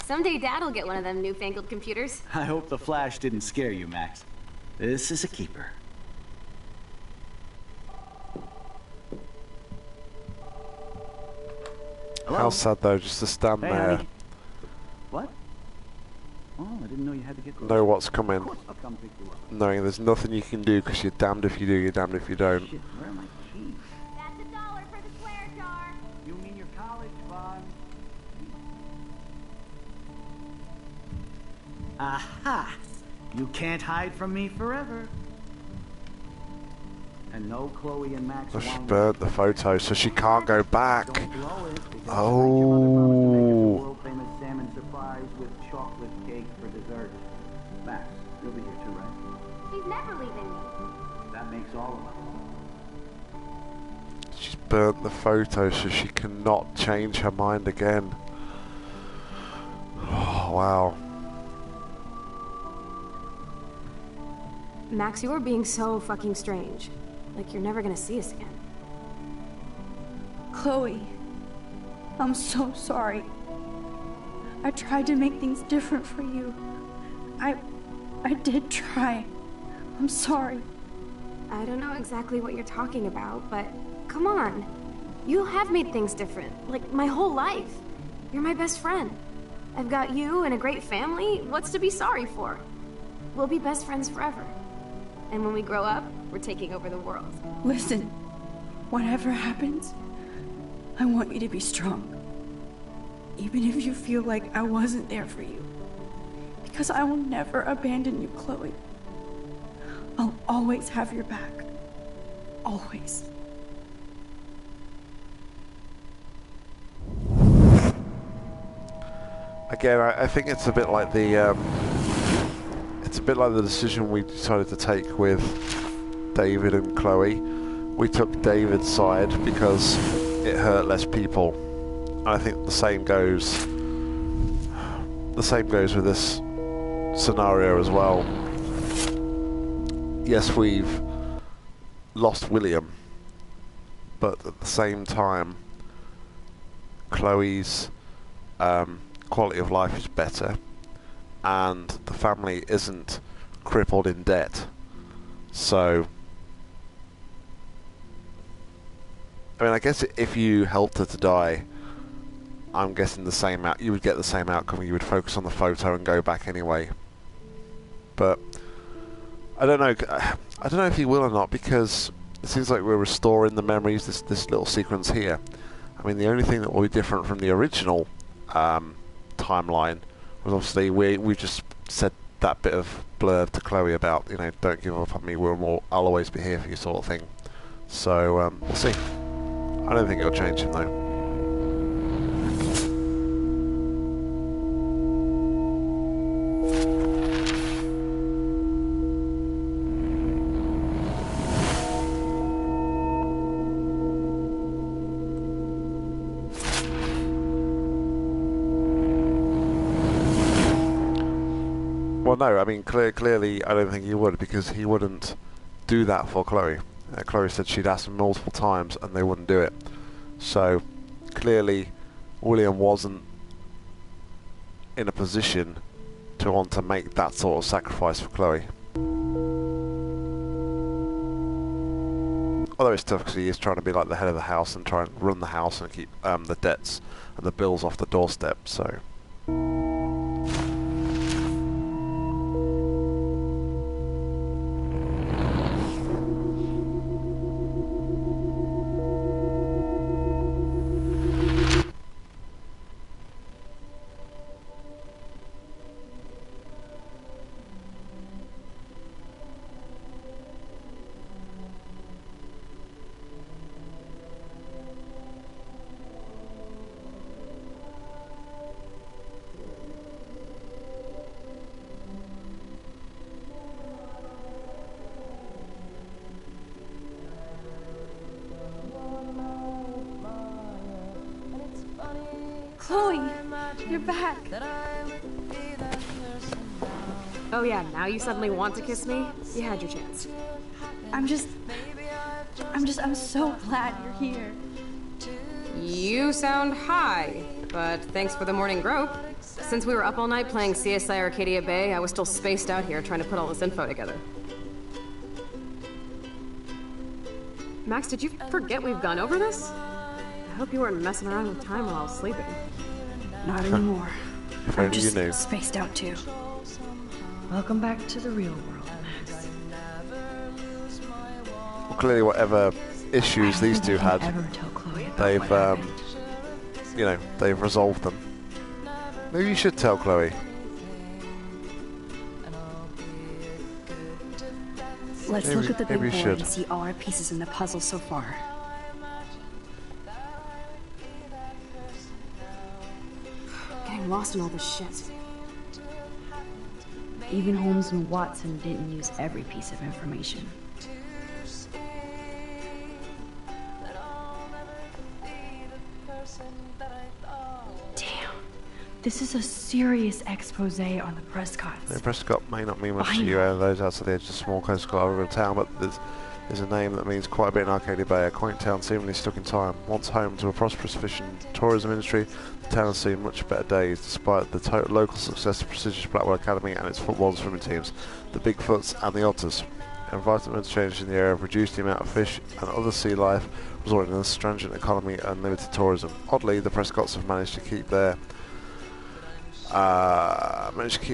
Someday Dad'll get one of them newfangled computers. I hope the flash didn't scare you, Max. This is a keeper. Hello? How sad though, just to stand Hey, there, honey. What? Oh, I didn't know you had to get... know what's coming, Of course I'll come pick you up. knowing there's nothing you can do because you're damned if you do, you're damned if you don't. Shit, where are my keys? That's $1 for the square jar. You mean your college fund? Aha! You can't hide from me forever. And no Chloe and Max Oh, she Wong- burnt the photo, so she can't go back. Don't blow it, because Oh. tonight you're about to make a world-famous salmon surprise with chocolate cake for dessert. Max, you'll be here too, right? She's never leaving me. That makes all of us. She's burnt the photo, so she cannot change her mind again. Oh, wow. Max, you're being so fucking strange. Like you're never gonna see us again. Chloe, I'm so sorry. I tried to make things different for you. I did try. I'm sorry. I don't know exactly what you're talking about, but come on. You have made things different, like my whole life. You're my best friend. I've got you and a great family. What's to be sorry for? We'll be best friends forever. And when we grow up, we're taking over the world. Listen, whatever happens, I want you to be strong. Even if you feel like I wasn't there for you. Because I will never abandon you, Chloe. I'll always have your back. Always. Again, I think it's a bit like the decision we decided to take with David and Chloe. We took David's side because it hurt less people. And I think the same goes with this scenario as well. Yes, we've lost William, but at the same time, Chloe's quality of life is better, and the family isn't crippled in debt. So, I mean, I guess if you helped her to die, I'm guessing you would get the same outcome. You would focus on the photo and go back anyway. But I don't know. I don't know if he will or not, because it seems like we're restoring the memories. This little sequence here. I mean, the only thing that will be different from the original timeline was obviously we just said that bit of blurb to Chloe about, you know, don't give up on me. I'll always be here for you, sort of thing. So we'll see. I don't think it'll change him though. Well, no, I mean, clearly I don't think he would, because he wouldn't do that for Chloe. Chloe said she'd asked him multiple times and they wouldn't do it. So, clearly, William wasn't in a position to want to make that sort of sacrifice for Chloe. Although it's tough because he is trying to be like the head of the house and try and run the house and keep the debts and the bills off the doorstep, so... Chloe, you're back. Oh yeah, now you suddenly want to kiss me? You had your chance. I'm so glad you're here. You sound high, but thanks for the morning grope. Since we were up all night playing CSI Arcadia Bay, I was still spaced out here trying to put all this info together. Max, did you forget we've gone over this? I hope you weren't messing around with time while I was sleeping. Not anymore. If I'm only you just knew. spaced out too. Welcome back to the real world, Max. Well, clearly, whatever issues these two had, Ever tell Chloe about they've, what happened. you know, they've resolved them. Maybe you should tell Chloe. Let's look at the big maybe you board should. and see all our pieces in the puzzle so far. Getting lost in all this shit. Even Holmes and Watson didn't use every piece of information. Damn. This is a serious expose on the Prescotts. The Prescott may not mean much to you, those outside the edge of the small coastal urban town, but there's a name that means quite a bit in Arcadia Bay, a quaint town seemingly stuck in time. Once home to a prosperous fishing and tourism industry, the town has seen much better days, despite the local success of prestigious Blackwell Academy and its football and swimming teams, the Bigfoots and the Otters. Environmental changes in the area have reduced the amount of fish and other sea life, resulting in a stringent economy and limited tourism. Oddly, the Prescotts have managed to keep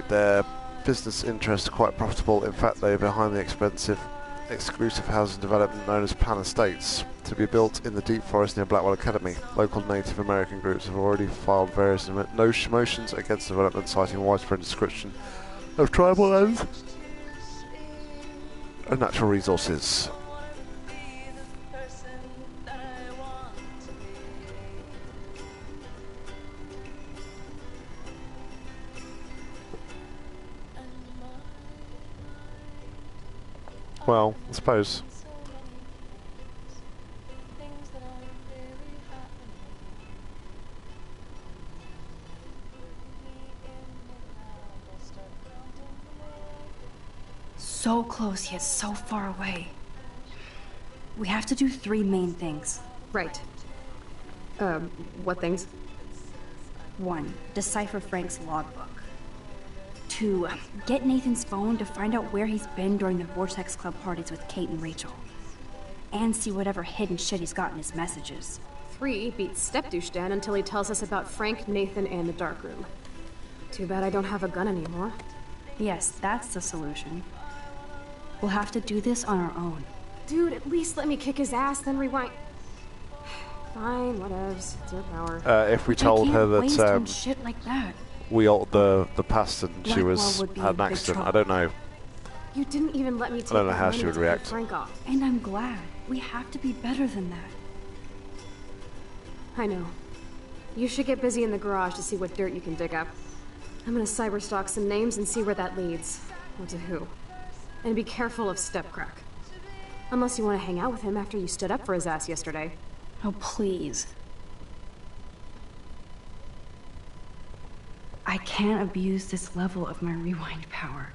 their business interests quite profitable. In fact, they are behind the expensive, exclusive housing development known as Pan Estates, to be built in the deep forest near Blackwell Academy. Local Native American groups have already filed various motions against the development, citing widespread destruction of tribal lands and natural resources. Well, I suppose. So close yet so far away. We have to do 3 main things. Right. What things? 1. Decipher Frank's logbook. 2. Get Nathan's phone to find out where he's been during the Vortex Club parties with Kate and Rachel. and see whatever hidden shit he's got in his messages. 3 beats Step-douche Dan until he tells us about Frank, Nathan, and the darkroom. Too bad I don't have a gun anymore. Yes, that's the solution. We'll have to do this on our own. Dude, at least let me kick his ass, then rewind. Fine, whatevs. It's your power. If we told her that shit like that. we altered the past and she Blackwell had an accident, I don't know. You didn't even let me take I don't know the how money she would to pay react. Frank off. And I'm glad. We have to be better than that. I know. You should get busy in the garage to see what dirt you can dig up. I'm gonna cyberstalk some names and see where that leads. Or to who. And be careful of Stepcrack. Unless you want to hang out with him after you stood up for his ass yesterday. Oh, please. I can't abuse this level of my rewind power.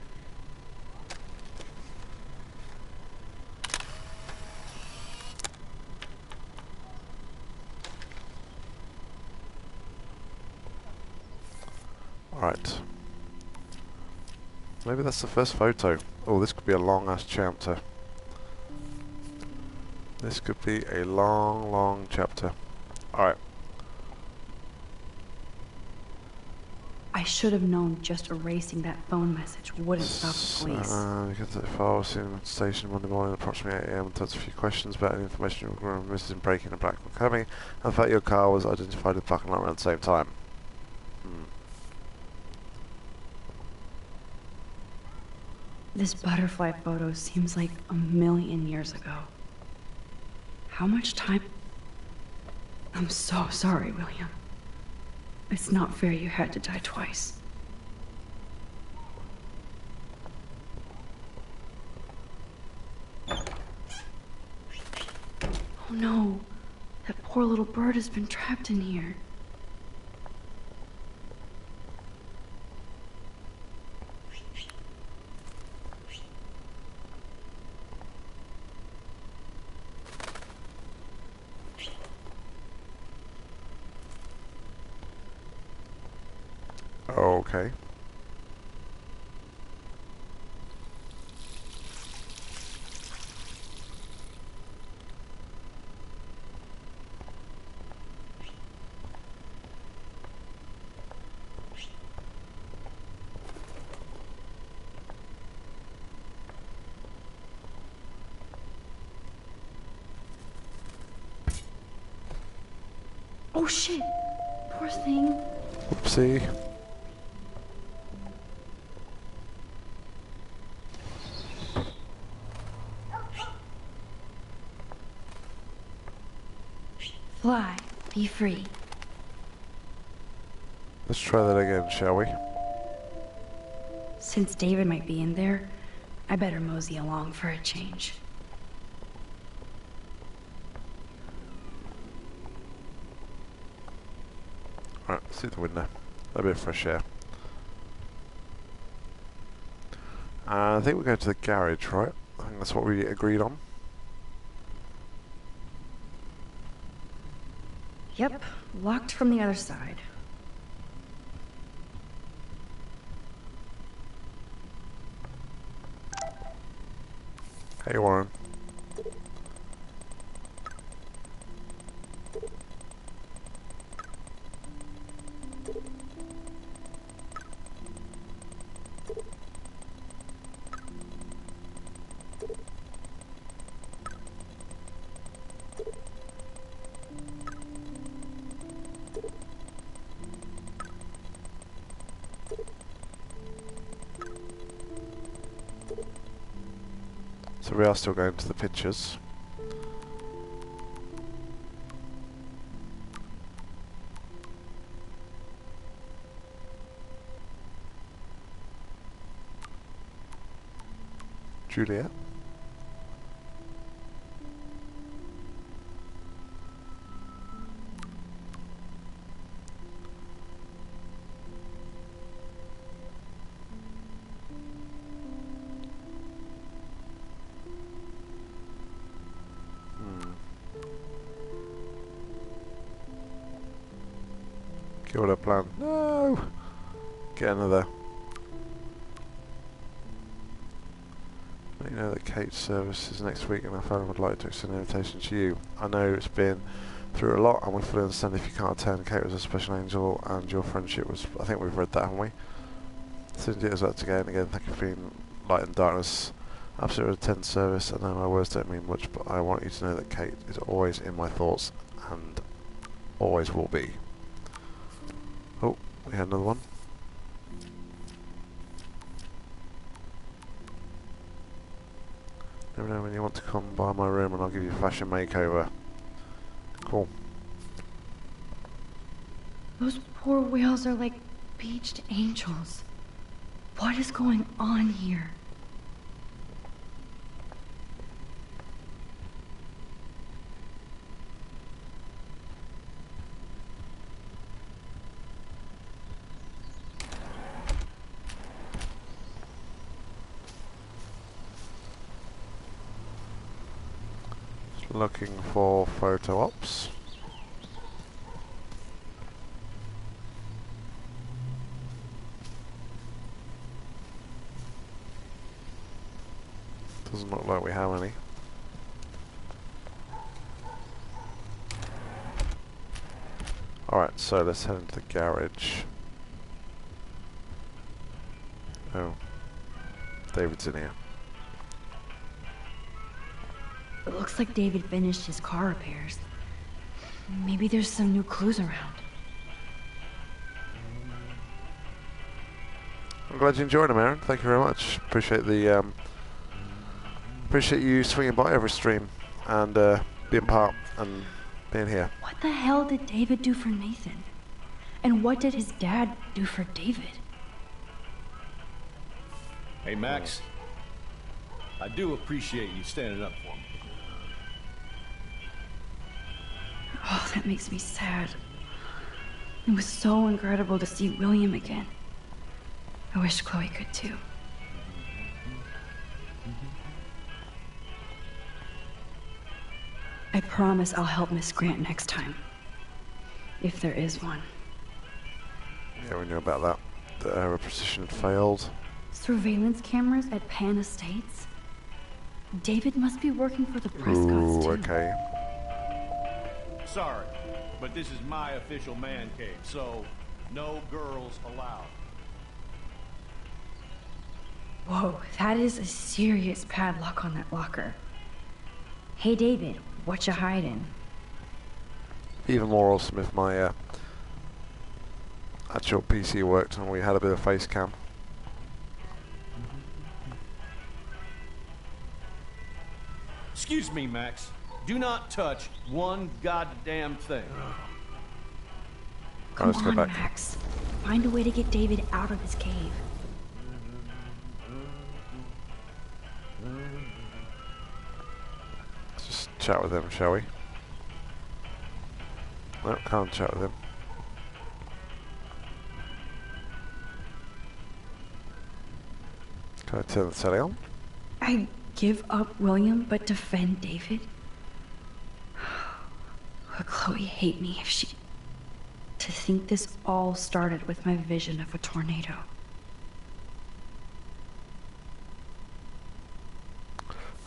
Alright. Maybe that's the first photo. Oh, this could be a long-ass chapter. This could be a long, long chapter. Alright. I should have known just erasing that phone message wouldn't stop the police. Because if I was in the station Monday morning, approximately 8 AM, and touched a few questions about any information regarding missing breaking and black coming, and the fact your car was identified in the parking lot around the same time. This butterfly photo seems like a million years ago. How much time? I'm so sorry, William. It's not fair you had to die twice. Oh no, that poor little bird has been trapped in here. Okay. Oh shit! Poor thing. Oopsie. Fly, be free. Let's try that again, shall we? Since David might be in there, I better mosey along for a change. Alright, see the window. A bit of fresh air. I think we're going to the garage, right? I think that's what we agreed on. Yep, locked from the other side. Hey, Warren. So we are still going to the pictures. Juliet. Kill the plan. No! Get another. You know that Kate's service is next week and I found I would like to extend an invitation to you. I know it's been through a lot and we fully understand if you can't attend. Kate was a special angel and your friendship was... I think we've read that, haven't we? Since it was up to again, thank you for being light and darkness. Absolutely attend service. I know my words don't mean much, but I want you to know that Kate is always in my thoughts and always will be. Oh, we had another one. Let me know when you want to come by my room and I'll give you a fashion makeover. Cool. Those poor whales are like beached angels. What is going on here? Looking for photo ops. Doesn't look like we have any. Alright, so let's head into the garage. Oh, David's in here. It looks like David finished his car repairs. Maybe there's some new clues around. I'm glad you enjoyed them, Aaron. Thank you very much. Appreciate the appreciate you swinging by every stream and being part and being here. What the hell did David do for Nathan? And what did his dad do for David? Hey, Max. I do appreciate you standing up for me. Oh, that makes me sad. It was so incredible to see William again. I wish Chloe could too. I promise I'll help Miss Grant next time. If there is one. Yeah, we knew about that. That her precision had failed. Surveillance cameras at Pan Estates? David must be working for the Prescotts too. Okay. Sorry, but this is my official man cave, so no girls allowed. Whoa, that is a serious padlock on that locker. Hey David, what you hiding? Even more awesome if my actual PC worked and we had a bit of face cam. Excuse me, Max. Do not touch one goddamn thing. Come on, Max. Find a way to get David out of his cave. Let's just chat with him, shall we? No, can't chat with him. Can I turn the telly on? I give up William, but defend David? Would Chloe hate me if she... To think this all started with my vision of a tornado.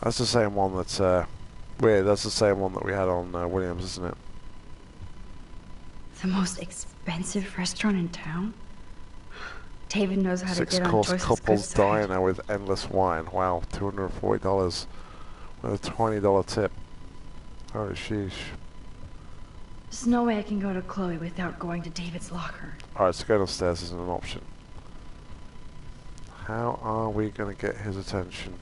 That's the same one that's weird. That's the same one that we had on Williams, isn't it? The most expensive restaurant in town? David knows how to get on Joyce's good couples side. diner with endless wine. Wow, $240 with a $20 tip. Holy sheesh. There's no way I can go to Chloe without going to David's locker. Alright, so going upstairs isn't an option. How are we going to get his attention?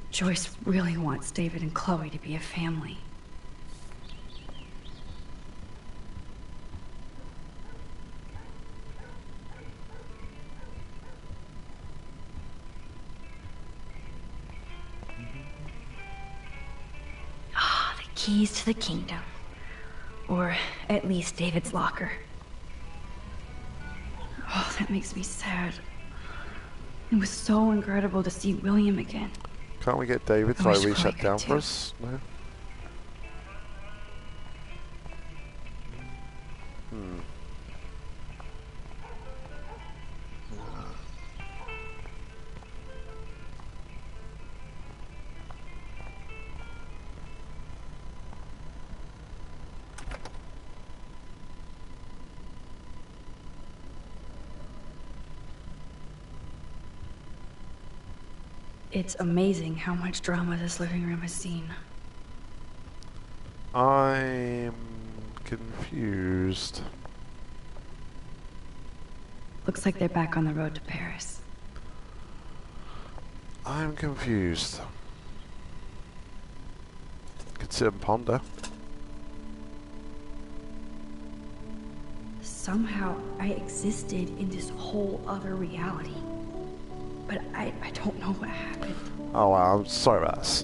Joyce really wants David and Chloe to be a family. Ah, the keys to the kingdom. Or at least David's locker. Oh, that makes me sad. It was so incredible to see William again. Can't we get David to I like wish reset Chloe down could for too. us? No? It's amazing how much drama this living room has seen. I'm confused. Looks like they're back on the road to Paris. I'm confused. Could sit and ponder. Somehow I existed in this whole other reality. But I don't know what happened. Oh wow, I'm sorry about this.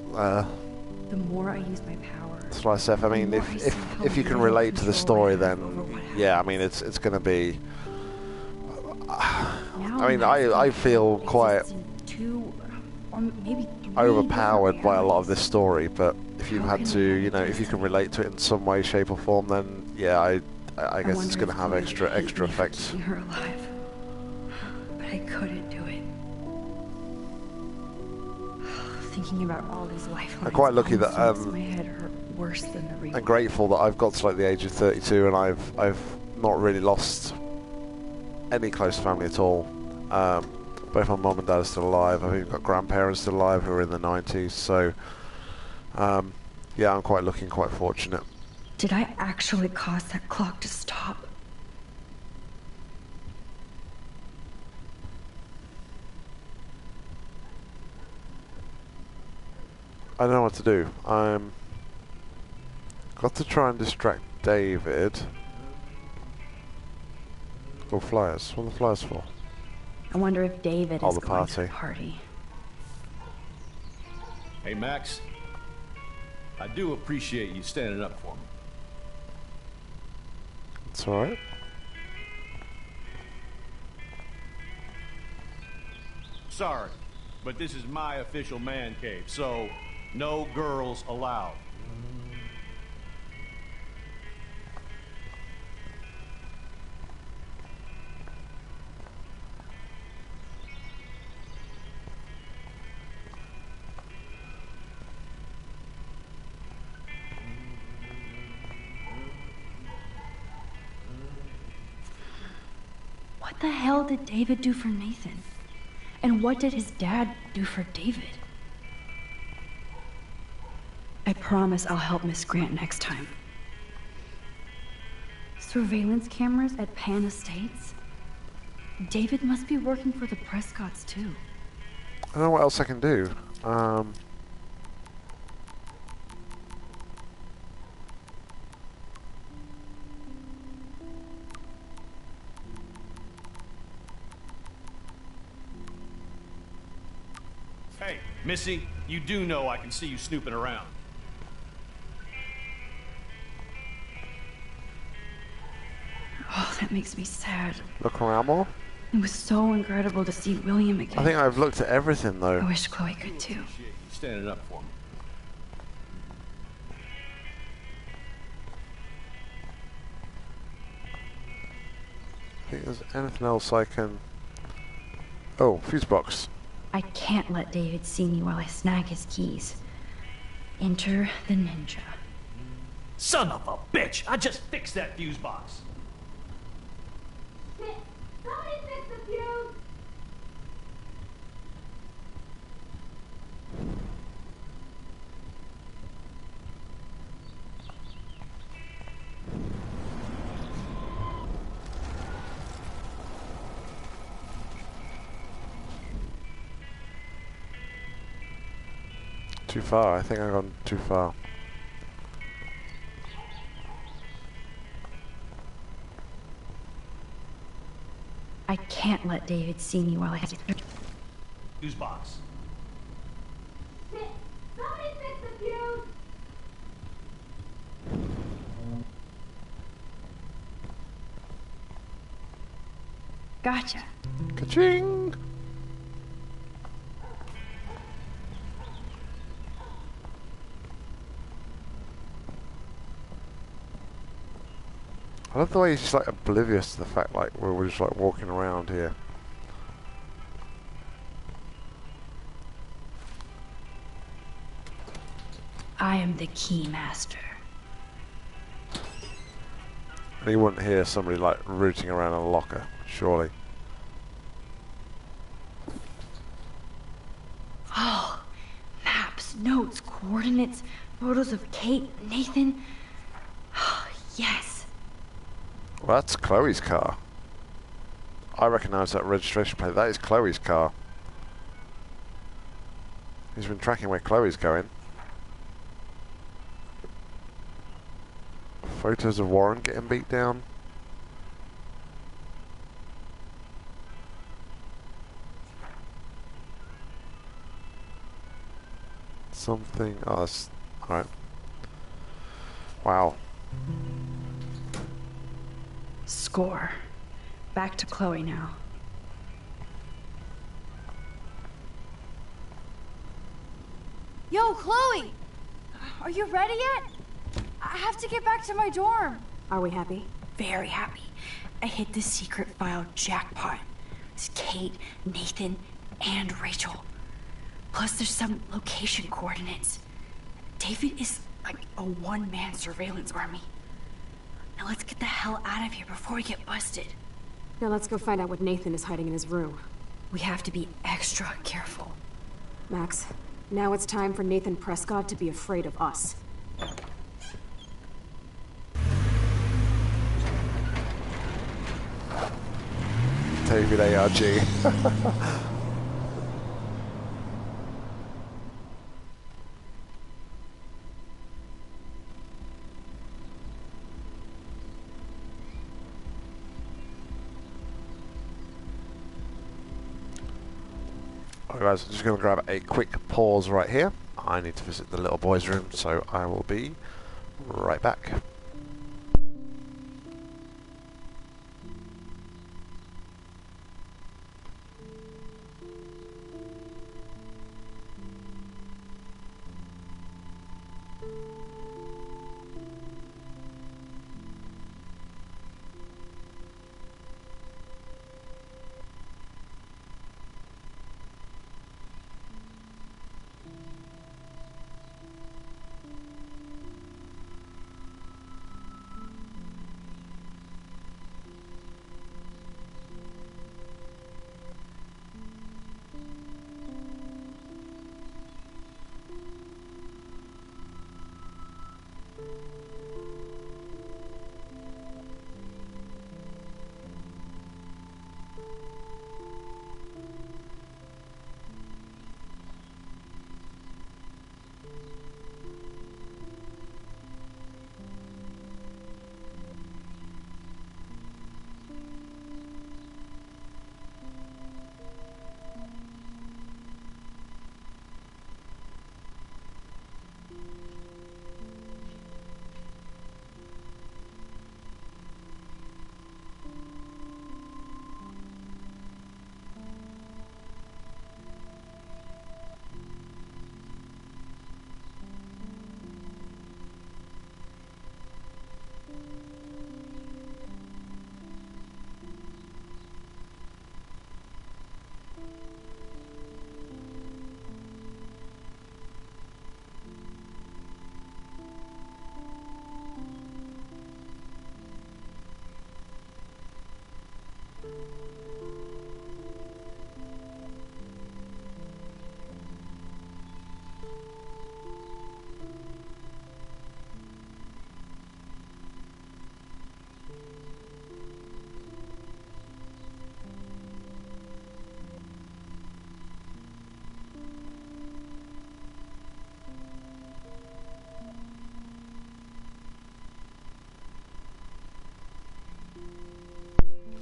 The more I use my power... That's what I said. I mean, if you can relate to the story, then yeah, I mean, it's going to be... I mean, I feel quite overpowered by a lot of this story, but if you've had to, you know, if you can relate to it in some way, shape or form, then yeah, I guess it's going to have extra effects. Her alive, but I couldn't do it. Thinking about all these lifelines. I'm quite lucky that my head hurt worse than the real. I'm grateful that I've got to like the age of 32 and I've not really lost any close family at all. Both my mum and dad are still alive. I've even got grandparents still alive who are in the 90s. So yeah, I'm quite lucky and quite fortunate. Did I actually cause that clock to stop? I don't know what to do. I'm got to try and distract David. Or flyers. What are the flyers for? I wonder if David is going to the party. party. Hey, Max. I do appreciate you standing up for me. It's alright. Sorry, but this is my official man cave, so no girls allowed. What the hell did David do for Nathan? And what did his dad do for David? I promise I'll help Miss Grant next time. Surveillance cameras at Pan Estates? David must be working for the Prescotts too. I don't know what else I can do. Hey, Missy, you do know I can see you snooping around. Oh, that makes me sad. Look around more? It was so incredible to see William again. I think I've looked at everything though. I wish Chloe could too. Appreciate you standing up for me. I think there's anything else I can... Oh, fuse box. I can't let David see me while I snag his keys. Enter the ninja. Son of a bitch! I just fixed that fuse box. Somebody fix the fuse! Too far. I think I've gone too far. I can't let David see me while I... Fuse box. Somebody fix the fuse! Gotcha. Ka-ching! I love the way he's just like oblivious to the fact like we're just like walking around here. I am the key master. And he wouldn't hear somebody like rooting around a locker, surely. Oh, coordinates, photos of Kate, Nathan. Yes. Well, that's Chloe's car. I recognise that registration plate. That is Chloe's car. He's been tracking where Chloe's going. Photos of Warren getting beat down. Something. Oh, that's alright. Wow. Score. Back to Chloe now. Yo, Chloe! Are you ready yet? I have to get back to my dorm. Are we happy? Very happy. I hit the secret file jackpot. It's Kate, Nathan, and Rachel. Plus there's some location coordinates. David is like a one-man surveillance army. Now let's get the hell out of here before we get busted. Now let's go find out what Nathan is hiding in his room. We have to be extra careful. Max, now it's time for Nathan Prescott to be afraid of us. David ARG. Alright guys, I'm just going to grab a quick pause right here. I need to visit the little boy's room, so I will be right back.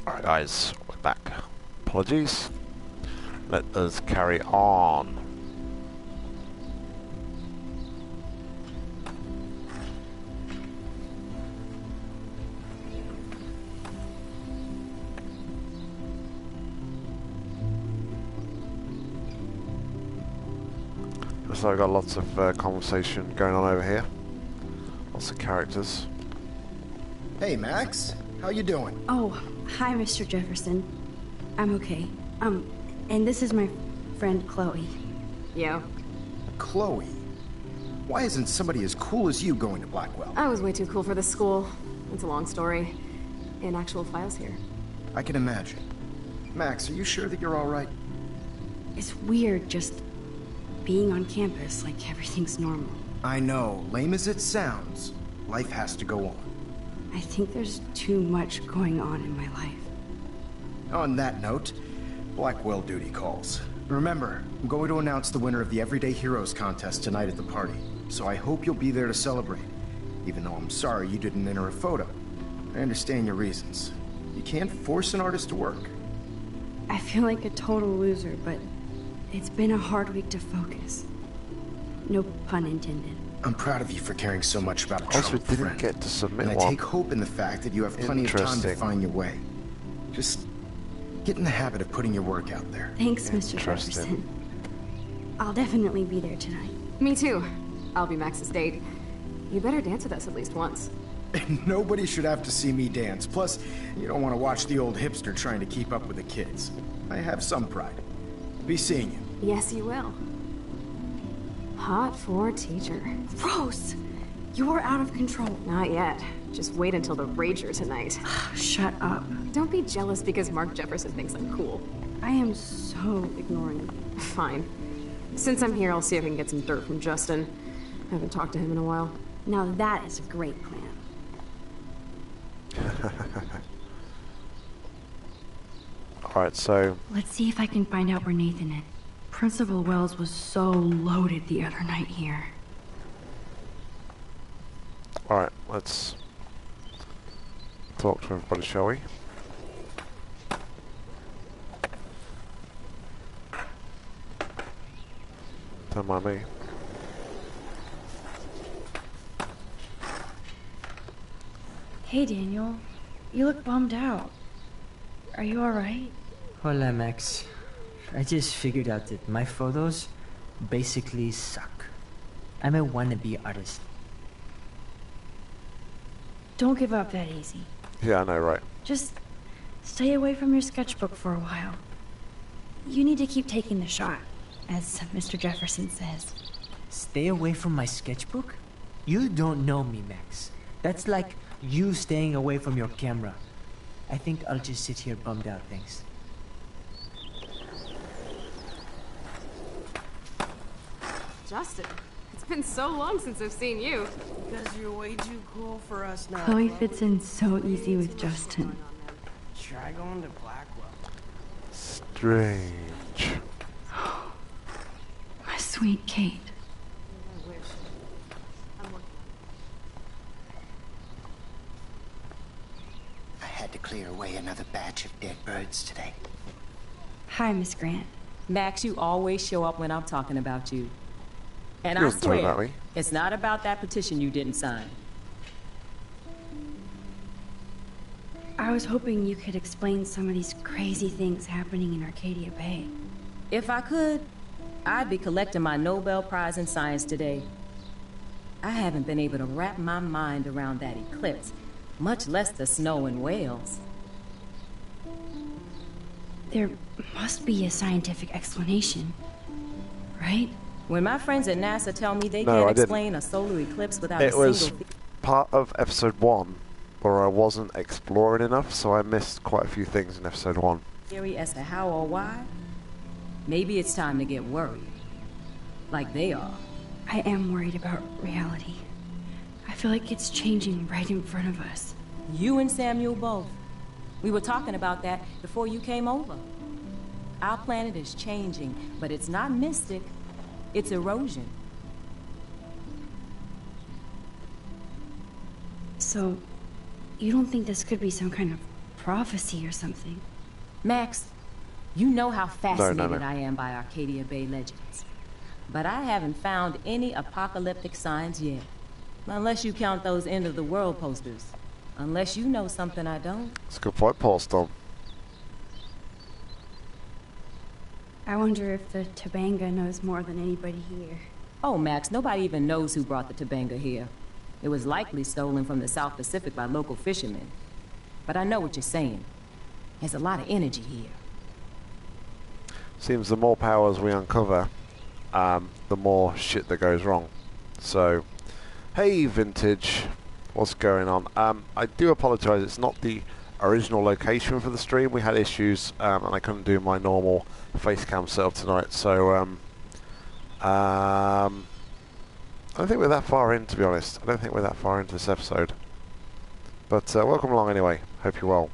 Alright guys, we're back. Apologies. Let us carry on. So I've got lots of conversation going on over here. Lots of characters. Hey Max, how you doing? Oh, hi, Mr. Jefferson. I'm okay. And this is my friend Chloe. Yeah. Chloe? Why isn't somebody as cool as you going to Blackwell? I was way too cool for this school. It's a long story. And actual files here. I can imagine. Max, are you sure that you're all right? It's weird just being on campus like everything's normal. I know, lame as it sounds, life has to go on. I think there's too much going on in my life. On that note, Blackwell duty calls. Remember, I'm going to announce the winner of the Everyday Heroes contest tonight at the party, so I hope you'll be there to celebrate, even though I'm sorry you didn't enter a photo. I understand your reasons. You can't force an artist to work. I feel like a total loser, but it's been a hard week to focus. No pun intended. I'm proud of you for caring so much about a Also, troubled didn't friend. get to submit and I one. take hope in the fact that you have plenty of time to find your way. Just get in the habit of putting your work out there. Thanks, Mr. Jefferson. I'll definitely be there tonight. Me too. I'll be Max's date. You better dance with us at least once. Nobody should have to see me dance. Plus, you don't want to watch the old hipster trying to keep up with the kids. I have some pride. Be seeing you. Yes, you will. Hot for teacher. Rose! You're out of control. Not yet. Just wait until the Rager tonight. Shut up. Don't be jealous because Mark Jefferson thinks I'm cool. I am so ignoring you. Fine. Since I'm here, I'll see if I can get some dirt from Justin. I haven't talked to him in a while. Now that is a great plan. Alright, so... Let's see if I can find out where Nathan is. Principal Wells was so loaded the other night here. Alright, let's talk to everybody, shall we? Don't mind me. Hey, Daniel. You look bummed out. Are you alright? Hola, Max. I just figured out that my photos basically suck. I'm a wannabe artist. Don't give up that easy. Yeah, I know, right? Just stay away from your sketchbook for a while. You need to keep taking the shot, as Mr. Jefferson says. Stay away from my sketchbook? You don't know me, Max. That's like you staying away from your camera. I think I'll just sit here bummed out, thanks. Justin, it's been so long since I've seen you. Because you're way too cool for us now. Chloe fits in so easy with Justin. Try going to Blackwell. Strange. My sweet Kate. I had to clear away another batch of dead birds today. Hi, Miss Grant. Max, you always show up when I'm talking about you. And You I wasn't talking about swear, me. it's not about that petition you didn't sign. I was hoping you could explain some of these crazy things happening in Arcadia Bay. If I could, I'd be collecting my Nobel Prize in Science today. I haven't been able to wrap my mind around that eclipse, much less the snow in Wales. There must be a scientific explanation, right? When my friends at NASA tell me they No, can't I didn't. explain a solar eclipse without It a was single... part of episode 1 where I wasn't exploring enough, so I missed quite a few things in episode 1. theory as to how or why, maybe it's time to get worried. Like they are. I am worried about reality. I feel like it's changing right in front of us. You and Samuel both. We were talking about that before you came over. Our planet is changing, but it's not mystic. It's erosion. So, you don't think this could be some kind of prophecy or something? Max, you know how fascinated no. I am by Arcadia Bay legends. But I haven't found any apocalyptic signs yet. Unless you count those end-of-the-world posters. Unless you know something I don't. It's a good point, Paul Storm. I wonder if the Tabanga knows more than anybody here. Oh, Max, nobody even knows who brought the Tabanga here. It was likely stolen from the South Pacific by local fishermen. But I know what you're saying. There's a lot of energy here. Seems the more powers we uncover, the more shit that goes wrong. So, hey Vintage, what's going on? I do apologise, it's not the original location for the stream. We had issues and I couldn't do my normal face cam setup tonight, so I don't think we're that far in, to be honest. I don't think we're that far into this episode. But welcome along anyway. Hope you're well.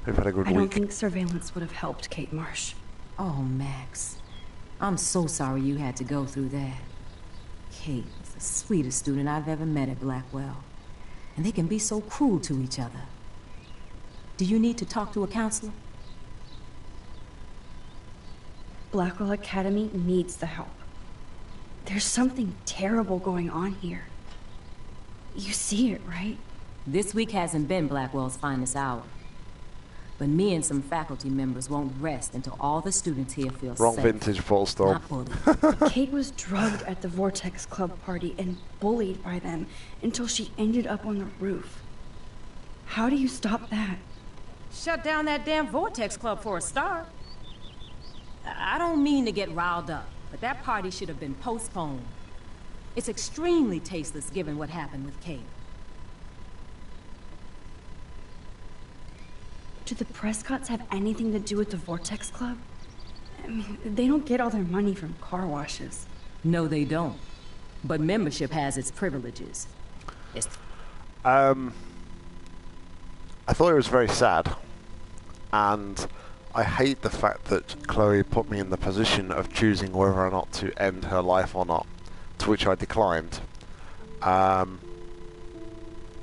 Hope you had a good week. I don't think surveillance would have helped, Kate Marsh. Oh, Max. I'm so sorry you had to go through that. Kate is the sweetest student I've ever met at Blackwell. And they can be so cruel to each other. Do you need to talk to a counselor? Blackwell Academy needs the help. There's something terrible going on here. You see it, right? This week hasn't been Blackwell's finest hour. But me and some faculty members won't rest until all the students here feel Wrong safe. vintage, full stop. Kate was drugged at the Vortex Club party and bullied by them until she ended up on the roof. How do you stop that? Shut down that damn Vortex Club for a start. I don't mean to get riled up, but that party should have been postponed. It's extremely tasteless given what happened with Kate. Do the Prescotts have anything to do with the Vortex Club? I mean, they don't get all their money from car washes. No, they don't. But membership has its privileges. I thought it was very sad. And I hate the fact that Chloe put me in the position of choosing whether or not to end her life or not, to which I declined.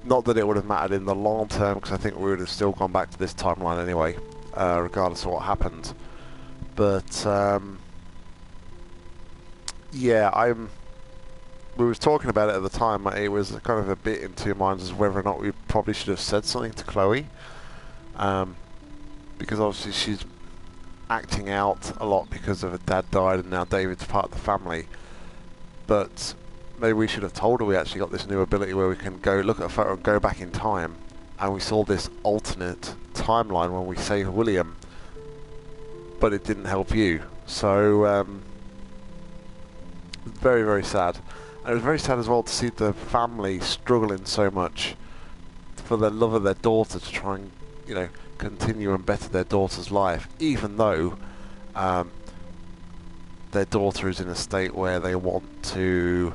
Not that it would have mattered in the long term, because I think we would have still gone back to this timeline anyway, regardless of what happened. But yeah, we was talking about it at the time. It was kind of a bit in two minds as whether or not we probably should have said something to Chloe, because obviously she's acting out a lot because of her dad died and now David's part of the family. But maybe we should have told her we actually got this new ability where we can go look at a photo and go back in time, and we saw this alternate timeline when we saved William, but it didn't help you. So very, very sad. And it was very sad as well to see the family struggling so much for the love of their daughter, to try and, you know, continue and better their daughter's life, even though their daughter is in a state where they want to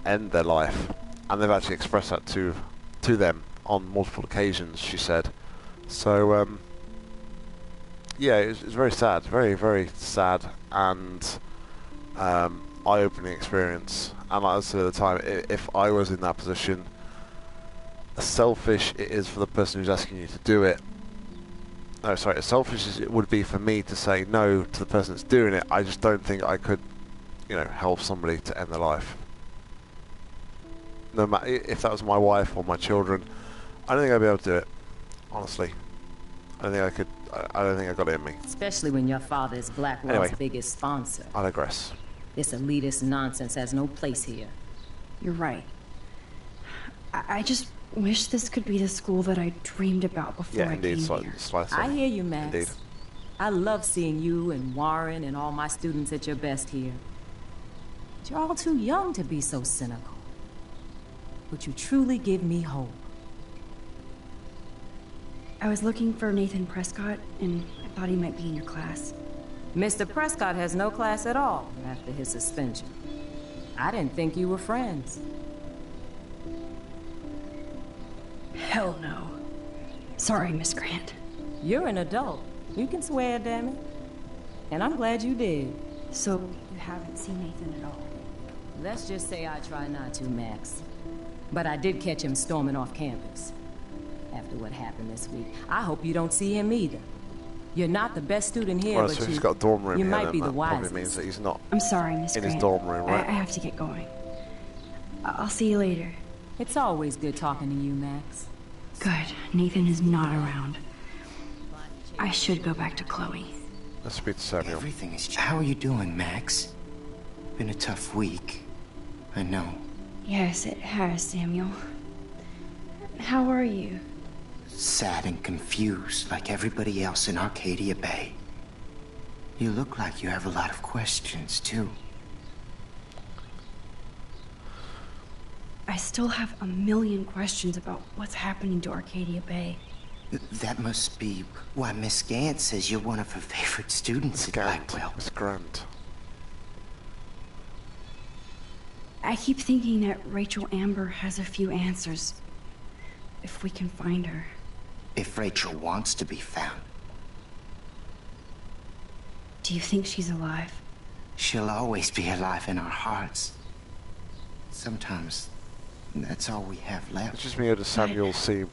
end their life, and they've actually expressed that to them on multiple occasions, she said. So yeah, it's very sad, very, very sad, and eye-opening experience. And like I said at the time, if I was in that position, as selfish it is for the person who's asking you to do it. No, sorry, as selfish as it would be for me to say no to the person that's doing it, I just don't think I could, you know, help somebody to end their life. No matter if that was my wife or my children, I don't think I'd be able to do it. Honestly, I don't think I could. I don't think I got it in me. Especially when your father is Blackwell's biggest sponsor. I digress. This elitist nonsense has no place here. You're right. I just wish this could be the school that I dreamed about before I came here. I hear you, Max. Indeed. I love seeing you and Warren and all my students at your best here. But you're all too young to be so cynical. But you truly give me hope. I was looking for Nathan Prescott, and I thought he might be in your class. Mr. Prescott has no class at all after his suspension. I didn't think you were friends. Hell no. Sorry, Miss Grant. You're an adult. You can swear, damn it. And I'm glad you did. So, you haven't seen Nathan at all? Let's just say I try not to, Max. But I did catch him storming off campus. After what happened this week. I hope you don't see him either. You're not the best student here, Well, but so he's got a dorm room you here, might be the that wisest. probably means that he's not I'm sorry, Miss in Grant. his dorm room, right? I have to get going. I'll see you later. It's always good talking to you, Max. Good. Nathan is not around. I should go back to Chloe. Let's speak to Samuel. Everything is... How are you doing, Max? Been a tough week. I know. Yes, it has, Samuel. How are you? Sad and confused, like everybody else in Arcadia Bay. You look like you have a lot of questions, too. I still have a million questions about what's happening to Arcadia Bay. That must be why Miss Gant says you're one of her favorite students at Blackwell. Miss Grant. I keep thinking that Rachel Amber has a few answers. If we can find her. If Rachel wants to be found. Do you think she's alive? She'll always be alive in our hearts. Sometimes that's all we have left. It's just me to Samuel seem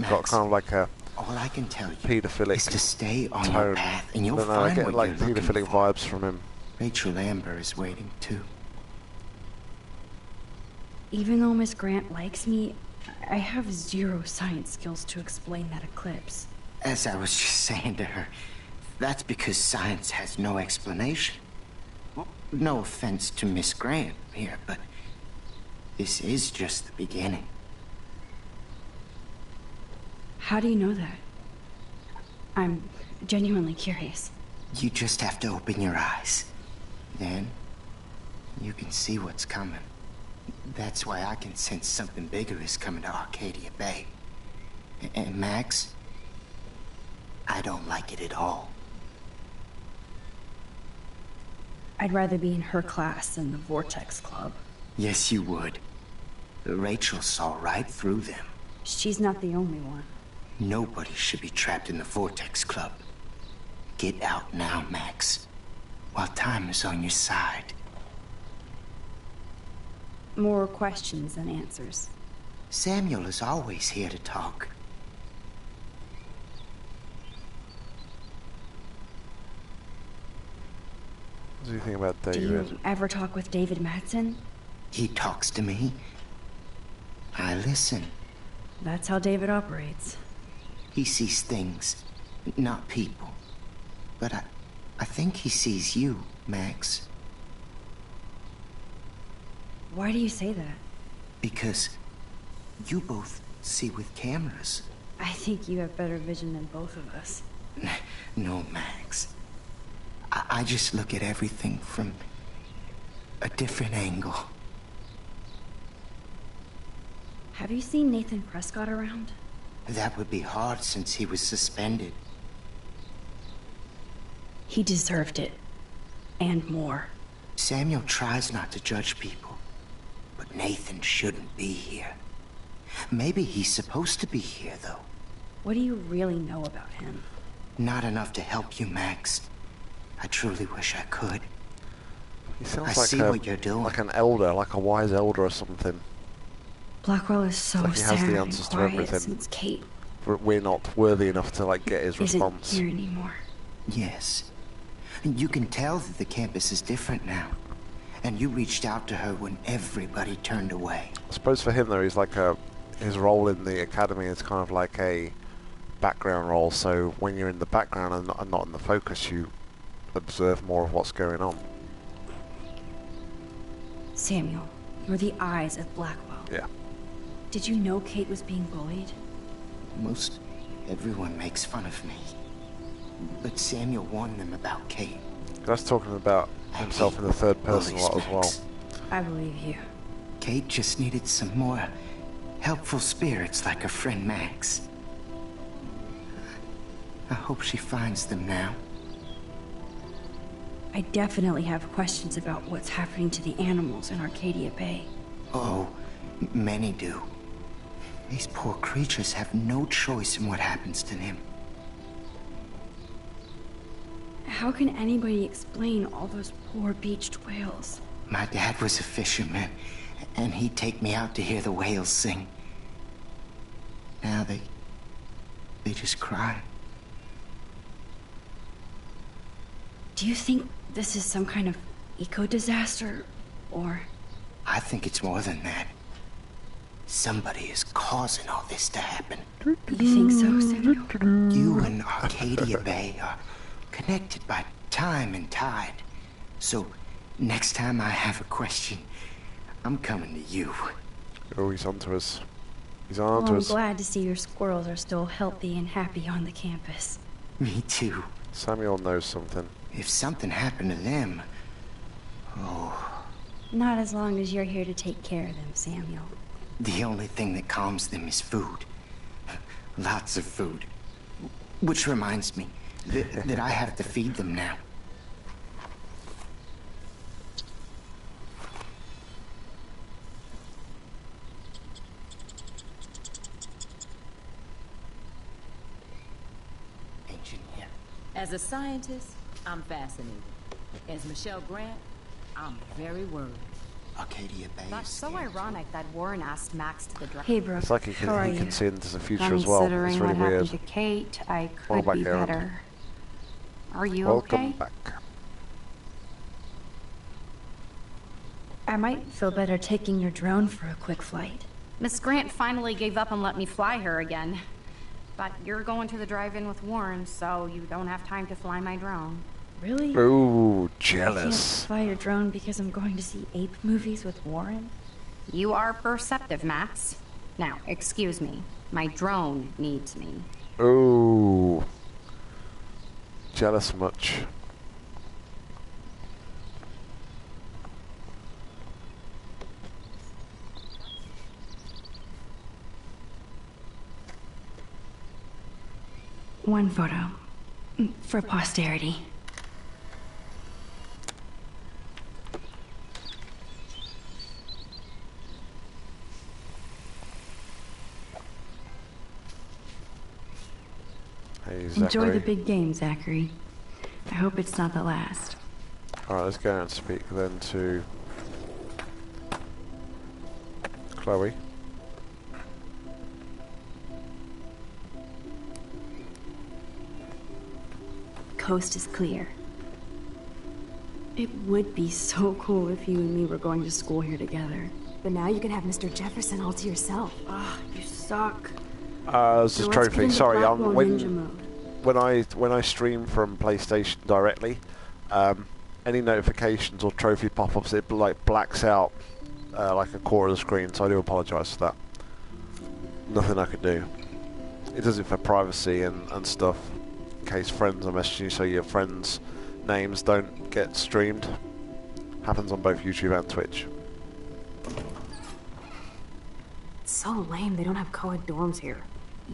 got Max, kind of like a all I can tell you paedophilic is to stay on tone. your path, and you'll I find get what like you're looking paedophilic for. vibes from him. Rachel Amber is waiting too. Even though Miss Grant likes me, I have zero science skills to explain that eclipse. As I was just saying to her, that's because science has no explanation. Well, no offense to Miss Grant here, but this is just the beginning. How do you know that? I'm genuinely curious. You just have to open your eyes. Then, you can see what's coming. That's why I can sense something bigger is coming to Arcadia Bay. And Max, I don't like it at all. I'd rather be in her class than the Vortex Club. Yes, you would. Rachel saw right through them. She's not the only one. Nobody should be trapped in the Vortex Club. Get out now, Max, while time is on your side. More questions than answers. Samuel is always here to talk. What do you think about Do David? you ever talk with David Madsen? He talks to me. I listen. That's how David operates. He sees things, not people. But I think he sees you, Max. Why do you say that? Because you both see with cameras. I think you have better vision than both of us. No, Max. I just look at everything from a different angle. Have you seen Nathan Prescott around? That would be hard since he was suspended. He deserved it. And more. Samuel tries not to judge people. But Nathan shouldn't be here. Maybe he's supposed to be here, though. What do you really know about him? Not enough to help you, Max. I truly wish I could. He sounds I like see what you're doing. like an elder, like a wise elder or something. Blackwell is so Like he has sad the and answers to quiet everything. since Kate We're not worthy enough to like get his isn't response. here anymore. Yes. You can tell that the campus is different now. And you reached out to her when everybody turned away. I suppose for him though, he's like his role in the academy is kind of like a background role. So when you're in the background and not in the focus, you observe more of what's going on. Samuel, you're the eyes of Blackwell. Yeah. Did you know Kate was being bullied? Most everyone makes fun of me. But Samuel warned them about Kate. That's talking about himself in the third person a lot as well. I believe you. Kate just needed some more helpful spirits like her friend Max. I hope she finds them now. I definitely have questions about what's happening to the animals in Arcadia Bay. Oh, many do. These poor creatures have no choice in what happens to them. How can anybody explain all those poor beached whales? My dad was a fisherman, and he'd take me out to hear the whales sing. Now they just cry. Do you think this is some kind of eco-disaster, or...? I think it's more than that. Somebody is causing all this to happen. You think so, Samuel? You and Arcadia Bay are connected by time and tide. So, next time I have a question, I'm coming to you. Oh, he's onto us. He's on to I'm us. glad to see your squirrels are still healthy and happy on the campus. Me too. Samuel knows something. If something happened to them... Oh... Not as long as you're here to take care of them, Samuel. The only thing that calms them is food. Lots of food. Which reminds me that I have to feed them now. As a scientist, I'm fascinated. As Michelle Grant, I'm very worried. Arcadia Bay That's is so scary. ironic that Warren asked Max to the drive. Hey, Brooke. It's like he how are can you? see into the future as well. It's Considering really what weird. happened to Kate, I Well, could back be here. better. Are you Welcome okay? back. I might feel better taking your drone for a quick flight. Miss Grant finally gave up and let me fly her again. But you're going to the drive-in with Warren, so you don't have time to fly my drone. Really? Ooh, I can't jealous. fly your drone because I'm going to see ape movies with Warren? You are perceptive, Max. Now, excuse me. My drone needs me. Ooh. Jealous much. One photo. For posterity. Hey, Enjoy Zachary. the big game, Zachary. I hope it's not the last. Alright, let's go and speak then to Chloe. Coast is clear. It would be so cool if you and me were going to school here together. But now you can have Mr. Jefferson all to yourself. Ah, you suck. This is So let's get trophy. into Sorry, Blackwell Ninja mode. when I stream from PlayStation directly, any notifications or trophy pop-ups, it like blacks out like a quarter of the screen. So I do apologise for that. Nothing I can do. It does it for privacy and stuff, in case friends are messaging you, so your friends' names don't get streamed. Happens on both YouTube and Twitch. It's so lame they don't have co-ed dorms here.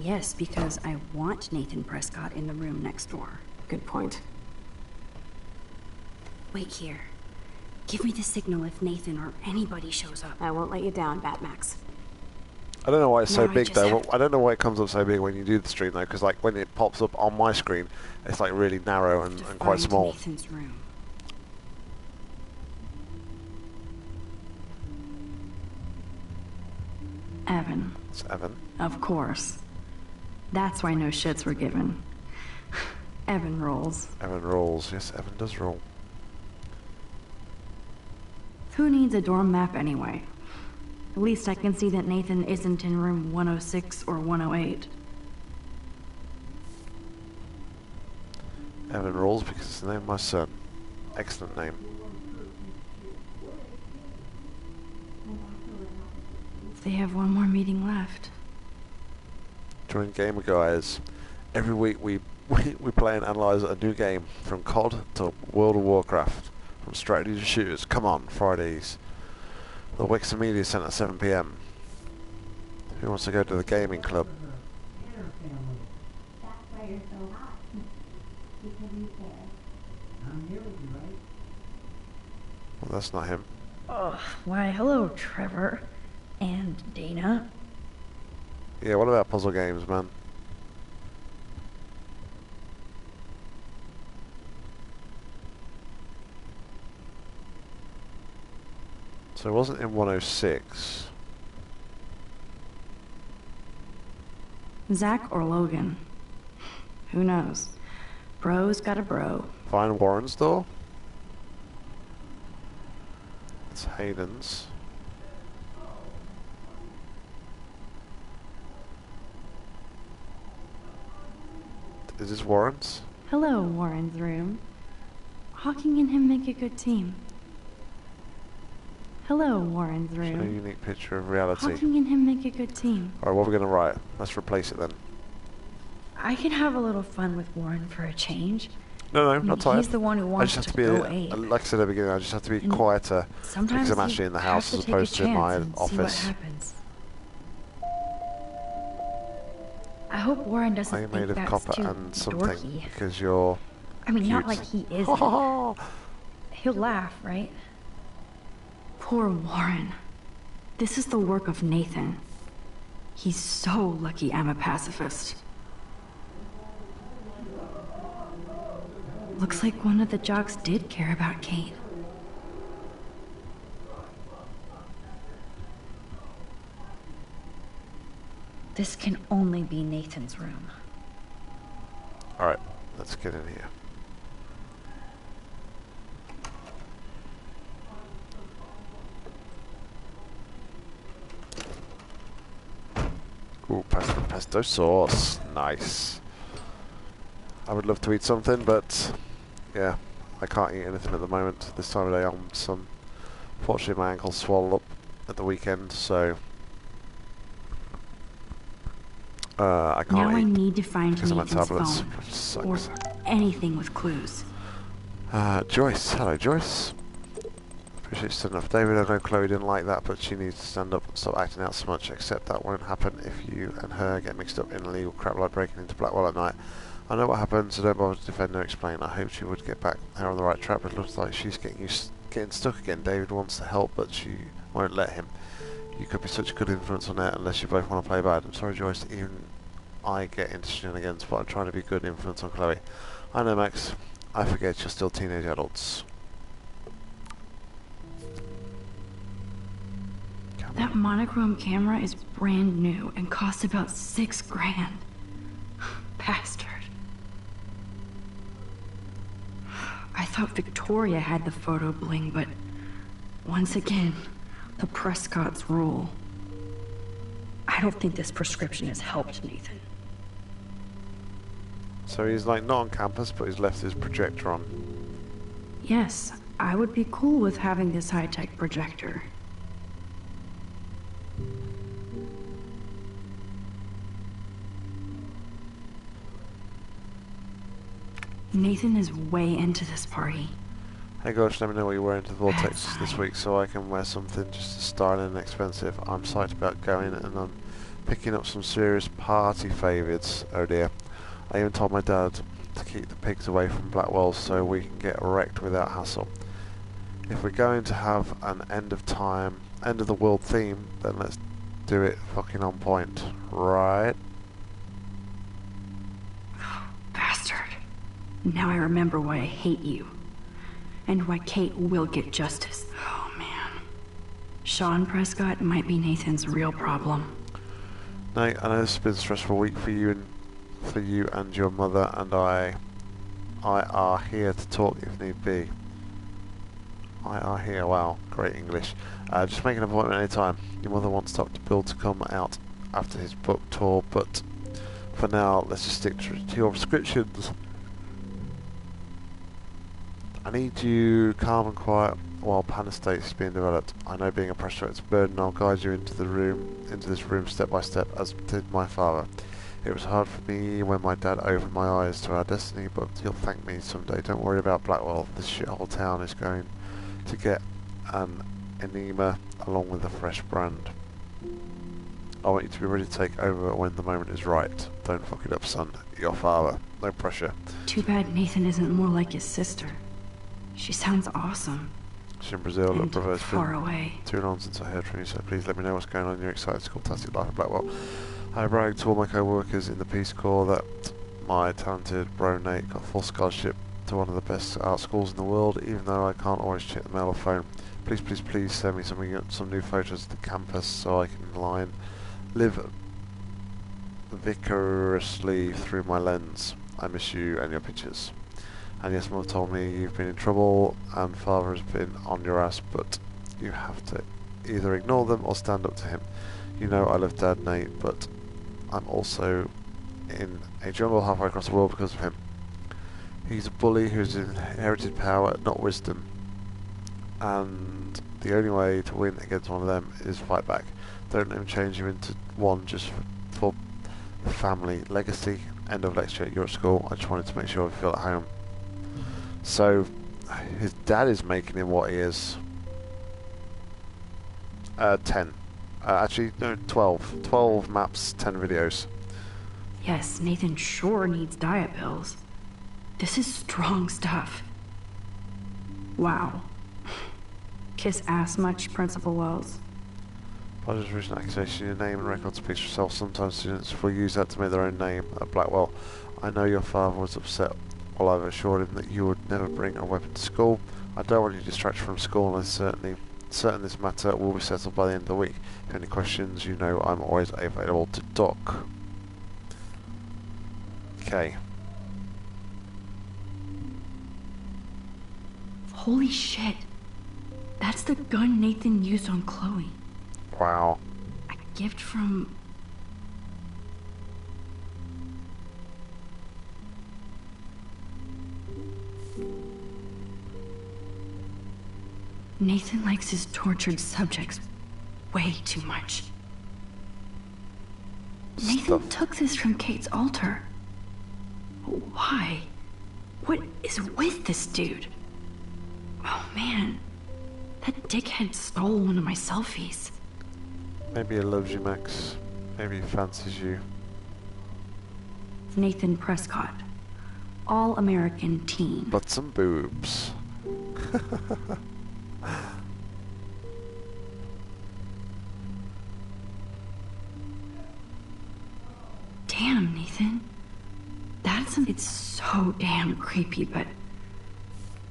Yes, because I want Nathan Prescott in the room next door. Good point. Wait here. Give me the signal if Nathan or anybody shows up. I won't let you down, Batmax. I don't know why it's so Now I big just though. have I don't know why it comes up so big when you do the stream though, because like when it pops up on my screen, it's like really narrow and quite Find small. Nathan's room. Evan. It's Evan. Of course. That's why no shits were given. Evan rolls. Evan rolls. Yes, Evan does roll. Who needs a dorm map anyway? At least I can see that Nathan isn't in room 106 or 108. Evan rolls because it's the name of my son. Excellent name. They have one more meeting left. Join Gamer Guys. Every week we play and analyse a new game, from COD to World of Warcraft, from strategy to shooters. Come on, Fridays. The Wixom Media Centre at 7 PM. Who wants to go to the gaming club? Well, that's not him. Oh, why, hello, Trevor. And Dana. Yeah, what about puzzle games, man? So it wasn't in 106. Zach or Logan? Who knows? Bro's got a bro. Find Warren's door. It's Hayden's. Is this Warren's? Hello, Warren's room. Hawking and him make a good team. Hello, Warren's Show a room. unique picture of reality. Hawking and him make a good team. Alright, what are we going to write? Let's replace it then. I can have a little fun with Warren for a change. No, I mean, not tired. he's the one who I wants just have to to go be, ape. like I said at the beginning, I just have to be And quieter sometimes because I'm you actually in the have house to as take a opposed to in my chance and see what office. happens. I hope Warren Are doesn't you think made of that's copper too and something? dorky. Because you're I mean, not cute. like he isn't. He'll laugh, right? Poor Warren. This is the work of Nathan. He's so lucky I'm a pacifist. Looks like one of the jocks did care about Kate. This can only be Nathan's room. Alright, let's get in here. Ooh, pesto sauce. Nice. I would love to eat something, but yeah, I can't eat anything at the moment. This time of day, unfortunately, my ankle's swelled up at the weekend, so I can't now eat. I need to find because of my Nathan's tablets, phone, which sucks. or anything with clues. Joyce. Hello, Joyce. Appreciate you standing up. David, I know Chloe didn't like that, but she needs to stand up and stop acting out so much, except that won't happen if you and her get mixed up in illegal crap like breaking into Blackwell at night. I know what happened, so don't bother to defend or explain. I hope she would get back her on the right track, but it looks like she's getting stuck again. David wants to help, but she won't let him. You could be such a good influence on her unless you both want to play bad. I'm sorry, Joyce, even I get into shenanigans, but I'm trying to be a good influence on Chloe. I know, Max. I forget you're still teenage adults. That monochrome camera is brand new and costs about $6 grand. Bastard. I thought Victoria had the photo bling, but once again, the Prescotts rule. I don't think this prescription has helped Nathan. So he's like not on campus, but he's left his projector on. Yes, I would be cool with having this high-tech projector. Nathan is way into this party. Hey gosh, let me know what you're wearing to the Vortex this week so I can wear something just as stylish and expensive. I'm psyched about going and I'm picking up some serious party favourites. Oh dear. I even told my dad to keep the pigs away from Blackwell so we can get wrecked without hassle. If we're going to have an end of the world theme, then let's do it fucking on point, right? Bastard. Now I remember why I hate you. And why Kate will get justice. Oh man. Sean Prescott might be Nathan's real problem. Nate, I know this has been a stressful week for you and your mother, and I are here to talk if need be. I are here, wow, great English. Just make an appointment anytime. Your mother wants Dr. Bill to come out after his book tour, but for now, let's just stick to your prescriptions. I need you calm and quiet while Pan Estates is being developed. I know being a press director's a burden. I'll guide you into this room step by step, as did my father. It was hard for me when my dad opened my eyes to our destiny, but you'll thank me someday. Don't worry about Blackwell. This shithole town is going to get an enema along with a fresh brand. I want you to be ready to take over when the moment is right. Don't fuck it up, son. Your father. No pressure. Too bad Nathan isn't more like his sister. She sounds awesome. She's in Brazil. Look, brother, it's far been away. too long since I heard from you, so please let me know what's going on in your exciting scholastic life at Blackwell. I bragged to all my co-workers in the Peace Corps that my talented bro Nate got full scholarship to one of the best art schools in the world, even though I can't always check the mail or phone. Please, please, please send me some new photos of the campus so I can live vicariously through my lens. I miss you and your pictures. And yes, Mum told me you've been in trouble and Father has been on your ass, but you have to either ignore them or stand up to him. You know I love Dad, Nate, but I'm also in a jungle halfway across the world because of him. He's a bully who's inherited power, not wisdom. And the only way to win against one of them is fight back. Don't let him change you into one just for the family legacy. End of lecture. You're at school. I just wanted to make sure I feel at home. So, his dad is making him what he is. 10. Actually, no, 12. 12 maps, 10 videos. Yes, Nathan sure needs diet pills. This is strong stuff. Wow. Kiss ass much, Principal Wells? Apologies for recent accusation. Your name and record speaks for itself. Sometimes students will use that to make their own name at Blackwell. I know your father was upset While I've assured him that you would never bring a weapon to school, I don't want you distracted from school, and I'm certain this matter will be settled by the end of the week. If any questions, you know I'm always available to talk. Okay. Holy shit. That's the gun Nathan used on Chloe. Wow. A gift from... Nathan likes his tortured subjects way too much. Nathan took this from Kate's altar. Why? What is with this dude? Oh man, that dickhead stole one of my selfies. Maybe he loves you, Max. Maybe he fancies you. Nathan Prescott, all-American teen. But some boobs. Damn, Nathan. It's so damn creepy, but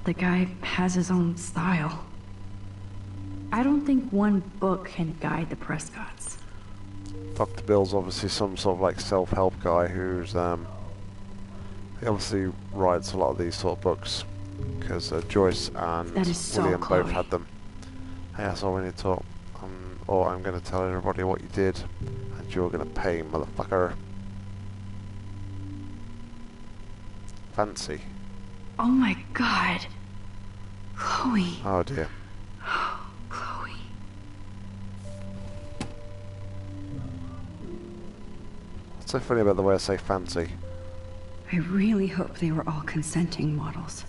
the guy has his own style. I don't think one book can guide the Prescotts. Dr. Bill's obviously some sort of like self-help guy who's he obviously writes a lot of these sort of books because Joyce and William both had them. Hey, that's all we need to talk. Or I'm going to tell everybody what you did, and you're going to pay, motherfucker. Fancy. Oh my god. Chloe. Oh dear. Chloe. What's so funny about the way I say fancy? I really hope they were all consenting models.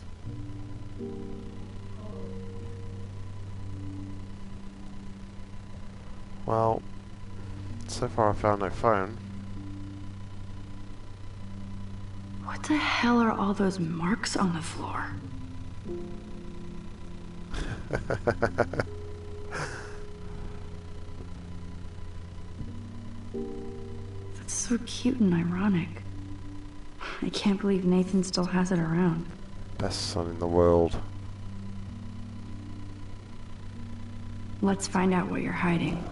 Well, so far I found no phone. What the hell are all those marks on the floor? That's so cute and ironic. I can't believe Nathan still has it around. Best son in the world. Let's find out what you're hiding.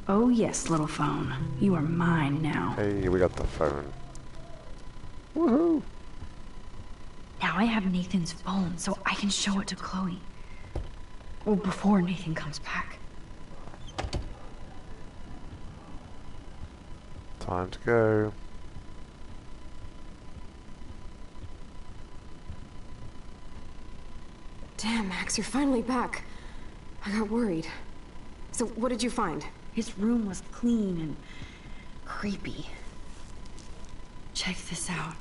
Oh yes, little phone. You are mine now. Hey, we got the phone. Woohoo! Now I have Nathan's phone, so I can show it to Chloe. Well, before Nathan comes back. Time to go. Damn, Max, you're finally back. I got worried. So, what did you find? His room was clean and creepy. Check this out.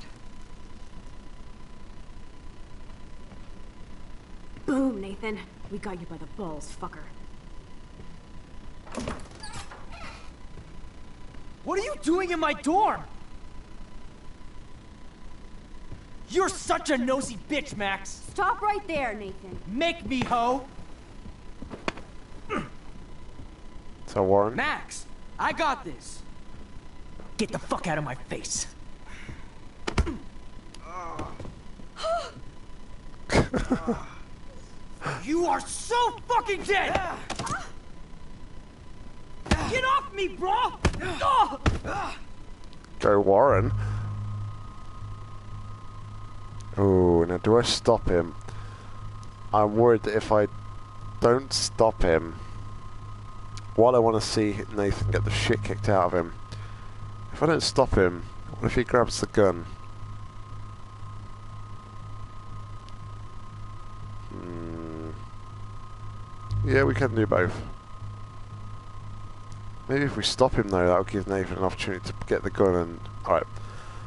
Boom, Nathan. We got you by the balls, fucker. What are you doing in my dorm? You're such a nosy bitch, Max. Stop right there, Nathan. Make me, ho. So, Warren? Max, I got this. Get the fuck out of my face. You are so fucking dead! Get off me, bro! Go, Warren. Oh, now do I stop him? I'm worried that if I don't stop him, while I want to see Nathan get the shit kicked out of him, if I don't stop him, what if he grabs the gun? Yeah, we can do both. Maybe if we stop him though, that'll give Nathan an opportunity to get the gun and... Alright,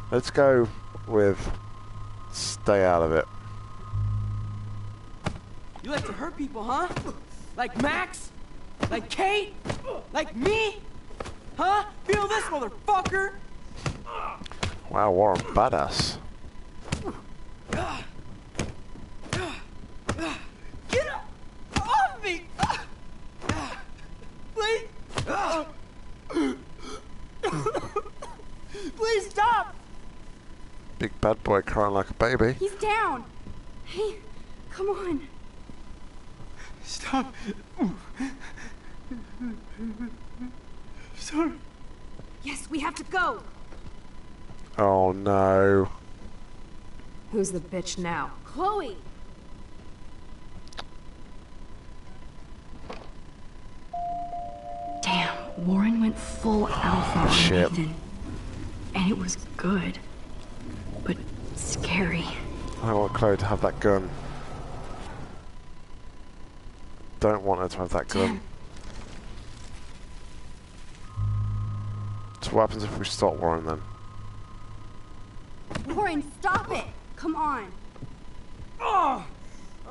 let's go with stay out of it. You like to hurt people, huh? Like Max? Like Kate? Like me? Huh? Feel this, motherfucker? Wow, Warren, badass. Get off me! Please! Boy crying like a baby. He's down. Hey, come on. Stop. Sorry. Yes, we have to go. Oh no. Who's the bitch now? Chloe! Damn, Warren went full alpha on Shit. Nathan. And it was good. But scary. I want Chloe to have that gun. Don't want her to have that gun. So what happens if we stop Warren then? Warren, stop it! Come on. Oh!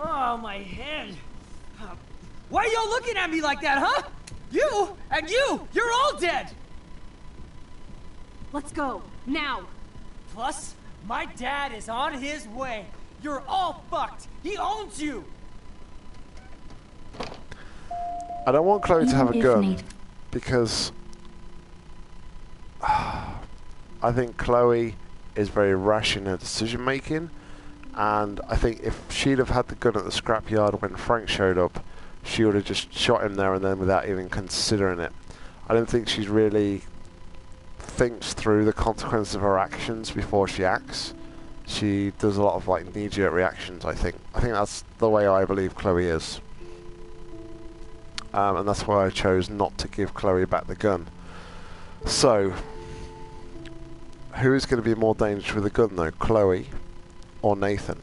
Oh, my head. Why are y'all looking at me like that, huh? You and you're all dead! Let's go, now. Plus, my dad is on his way. You're all fucked. He owns you. I don't want Chloe to have a Even if gun Nate- because I think Chloe is very rash in her decision making, and I think if she'd have had the gun at the scrapyard when Frank showed up, she would have just shot him there and then without even considering it. I don't think she's really thinks through the consequences of her actions before she acts. She does a lot of like knee-jerk reactions. I think that's the way I believe Chloe is. And that's why I chose not to give Chloe back the gun. So, who is going to be more dangerous with a gun though, Chloe or Nathan?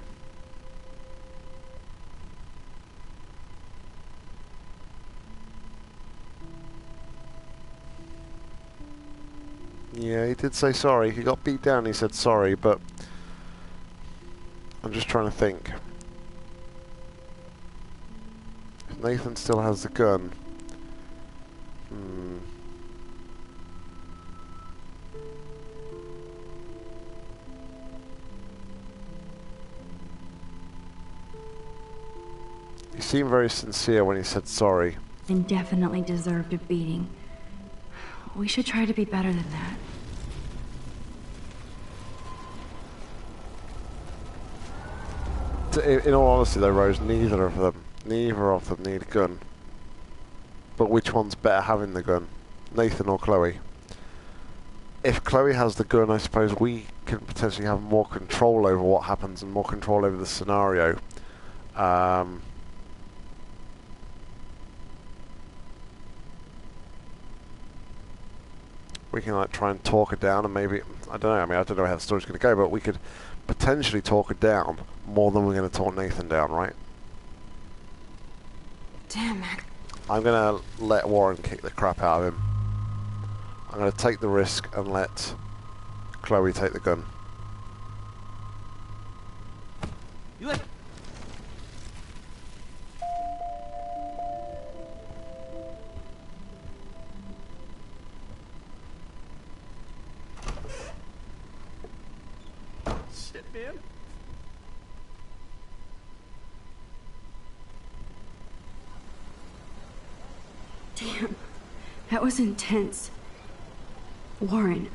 Yeah, he did say sorry. He got beat down, he said sorry, but I'm just trying to think. If Nathan still has the gun. He seemed very sincere when he said sorry. And definitely deserved a beating. We should try to be better than that. In all honesty though, Rose, neither of them need a gun. But which one's better having the gun? Nathan or Chloe? If Chloe has the gun, I suppose we can potentially have more control over what happens and more control over the scenario. We can like try and talk her down, and maybe, I don't know, I don't know how the story's going to go, but we could potentially talk her down more than we're going to talk Nathan down, right? Damn, Mac. I'm going to let Warren kick the crap out of him. I'm going to take the risk and let Chloe take the gun. You let... Shit, man. Damn, that was intense. Warren,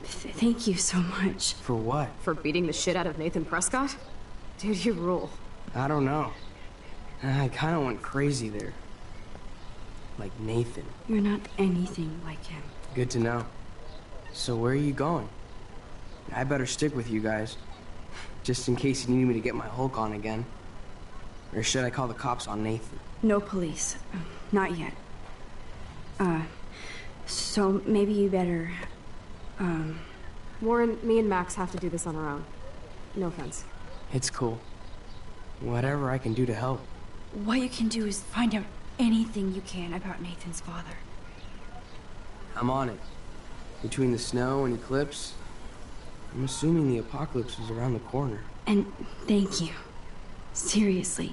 thank you so much. For what? For beating the shit out of Nathan Prescott? Dude, you rule. I don't know. I kind of went crazy there. Like Nathan. You're not anything like him. Good to know. So where are you going? I better stick with you guys. Just in case you need me to get my Hulk on again. Or should I call the cops on Nathan? No police. Not yet. So maybe you better, Warren, me and Max have to do this on our own. No offense. It's cool. Whatever I can do to help. What you can do is find out anything you can about Nathan's father. I'm on it. Between the snow and eclipse, I'm assuming the apocalypse is around the corner. And thank you. Seriously.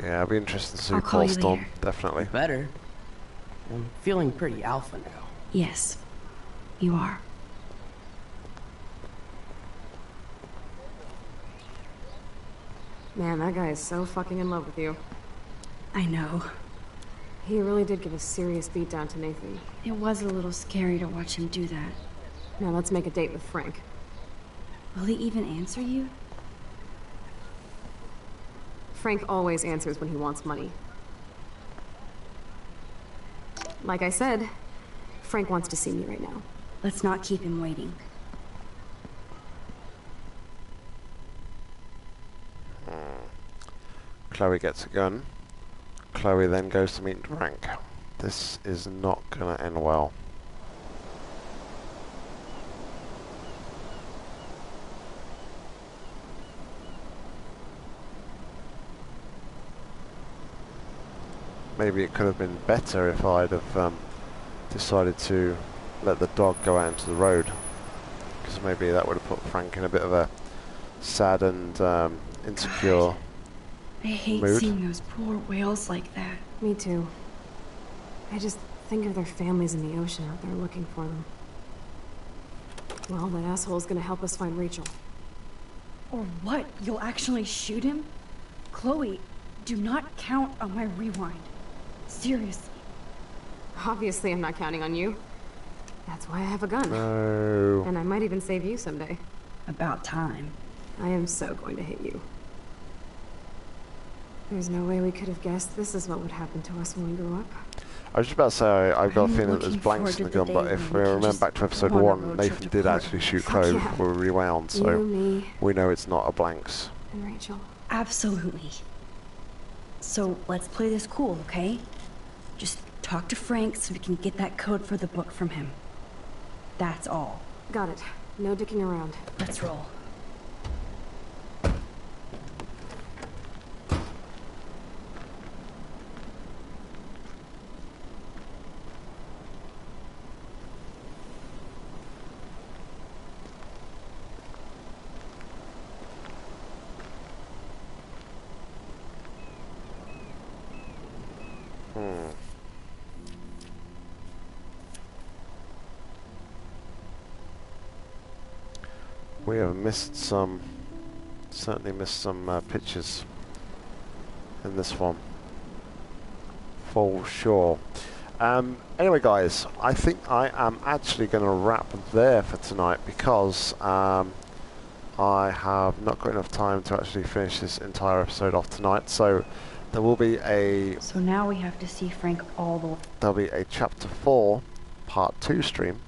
Yeah, I'll be interested to see I'll call Paul you Storm, later. definitely. Better. I'm feeling pretty alpha now. Yes, you are. Man, that guy is so fucking in love with you. I know. He really did give a serious beatdown to Nathan. It was a little scary to watch him do that. Now let's make a date with Frank. Will he even answer you? Frank always answers when he wants money. Like I said, Frank wants to see me right now. Let's not keep him waiting. Chloe gets a gun. Chloe then goes to meet Frank. This is not gonna end well. Maybe it could have been better if I'd have decided to let the dog go out into the road, because maybe that would have put Frank in a bit of a sad and insecure I hate mood. seeing those poor whales like that. Me too. I just think of their families in the ocean out there looking for them. Well, that asshole's gonna help us find Rachel. Or what? You'll actually shoot him? Chloe, do not count on my rewind. Seriously. Obviously, I'm not counting on you. That's why I have a gun. No. And I might even save you someday. About time. I am so going to hit you. There's no way we could have guessed this is what would happen to us when we grew up. I was just about to say, I've got a feeling that there's looking blanks in the forward gun, to the but day if when we we can remember just back to episode go on a 1, road Nathan trip did to actually shoot Fuck Chloe yeah. before we rewound, so You, me, we know it's not a blanks. and Rachel. Absolutely. So let's play this cool, okay? Just talk to Frank so we can get that code for the book from him. That's all. Got it. No dicking around. Let's roll. We have missed some, certainly missed some pictures in this one, for sure. Anyway guys, I think I am actually going to wrap there for tonight, because I have not got enough time to actually finish this entire episode off tonight, so there will be a... So now we have to see Frank all the way. There'll be a chapter 4 part 2 stream.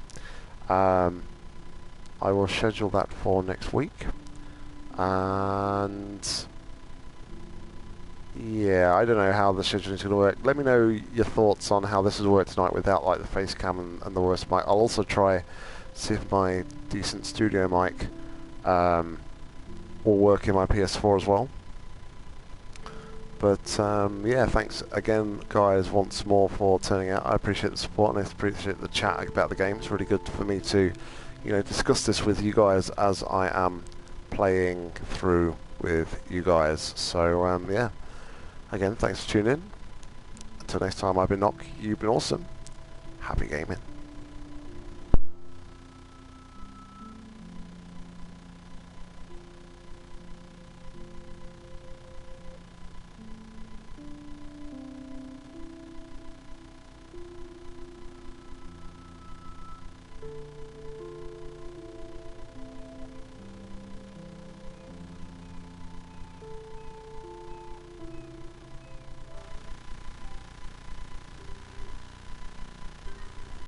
I will schedule that for next week, and yeah, I don't know how the scheduling is going to work. Let me know your thoughts on how this has worked tonight without like the face cam and the worst mic. I'll also try see if my decent studio mic will work in my PS4 as well. But yeah, thanks again guys once more for turning out. I appreciate the support and I appreciate the chat about the game. It's really good for me to, you know, discuss this with you guys as I am playing through with you guys. So yeah, again, thanks for tuning in. Until next time, I've been NOCK, you've been awesome. Happy gaming.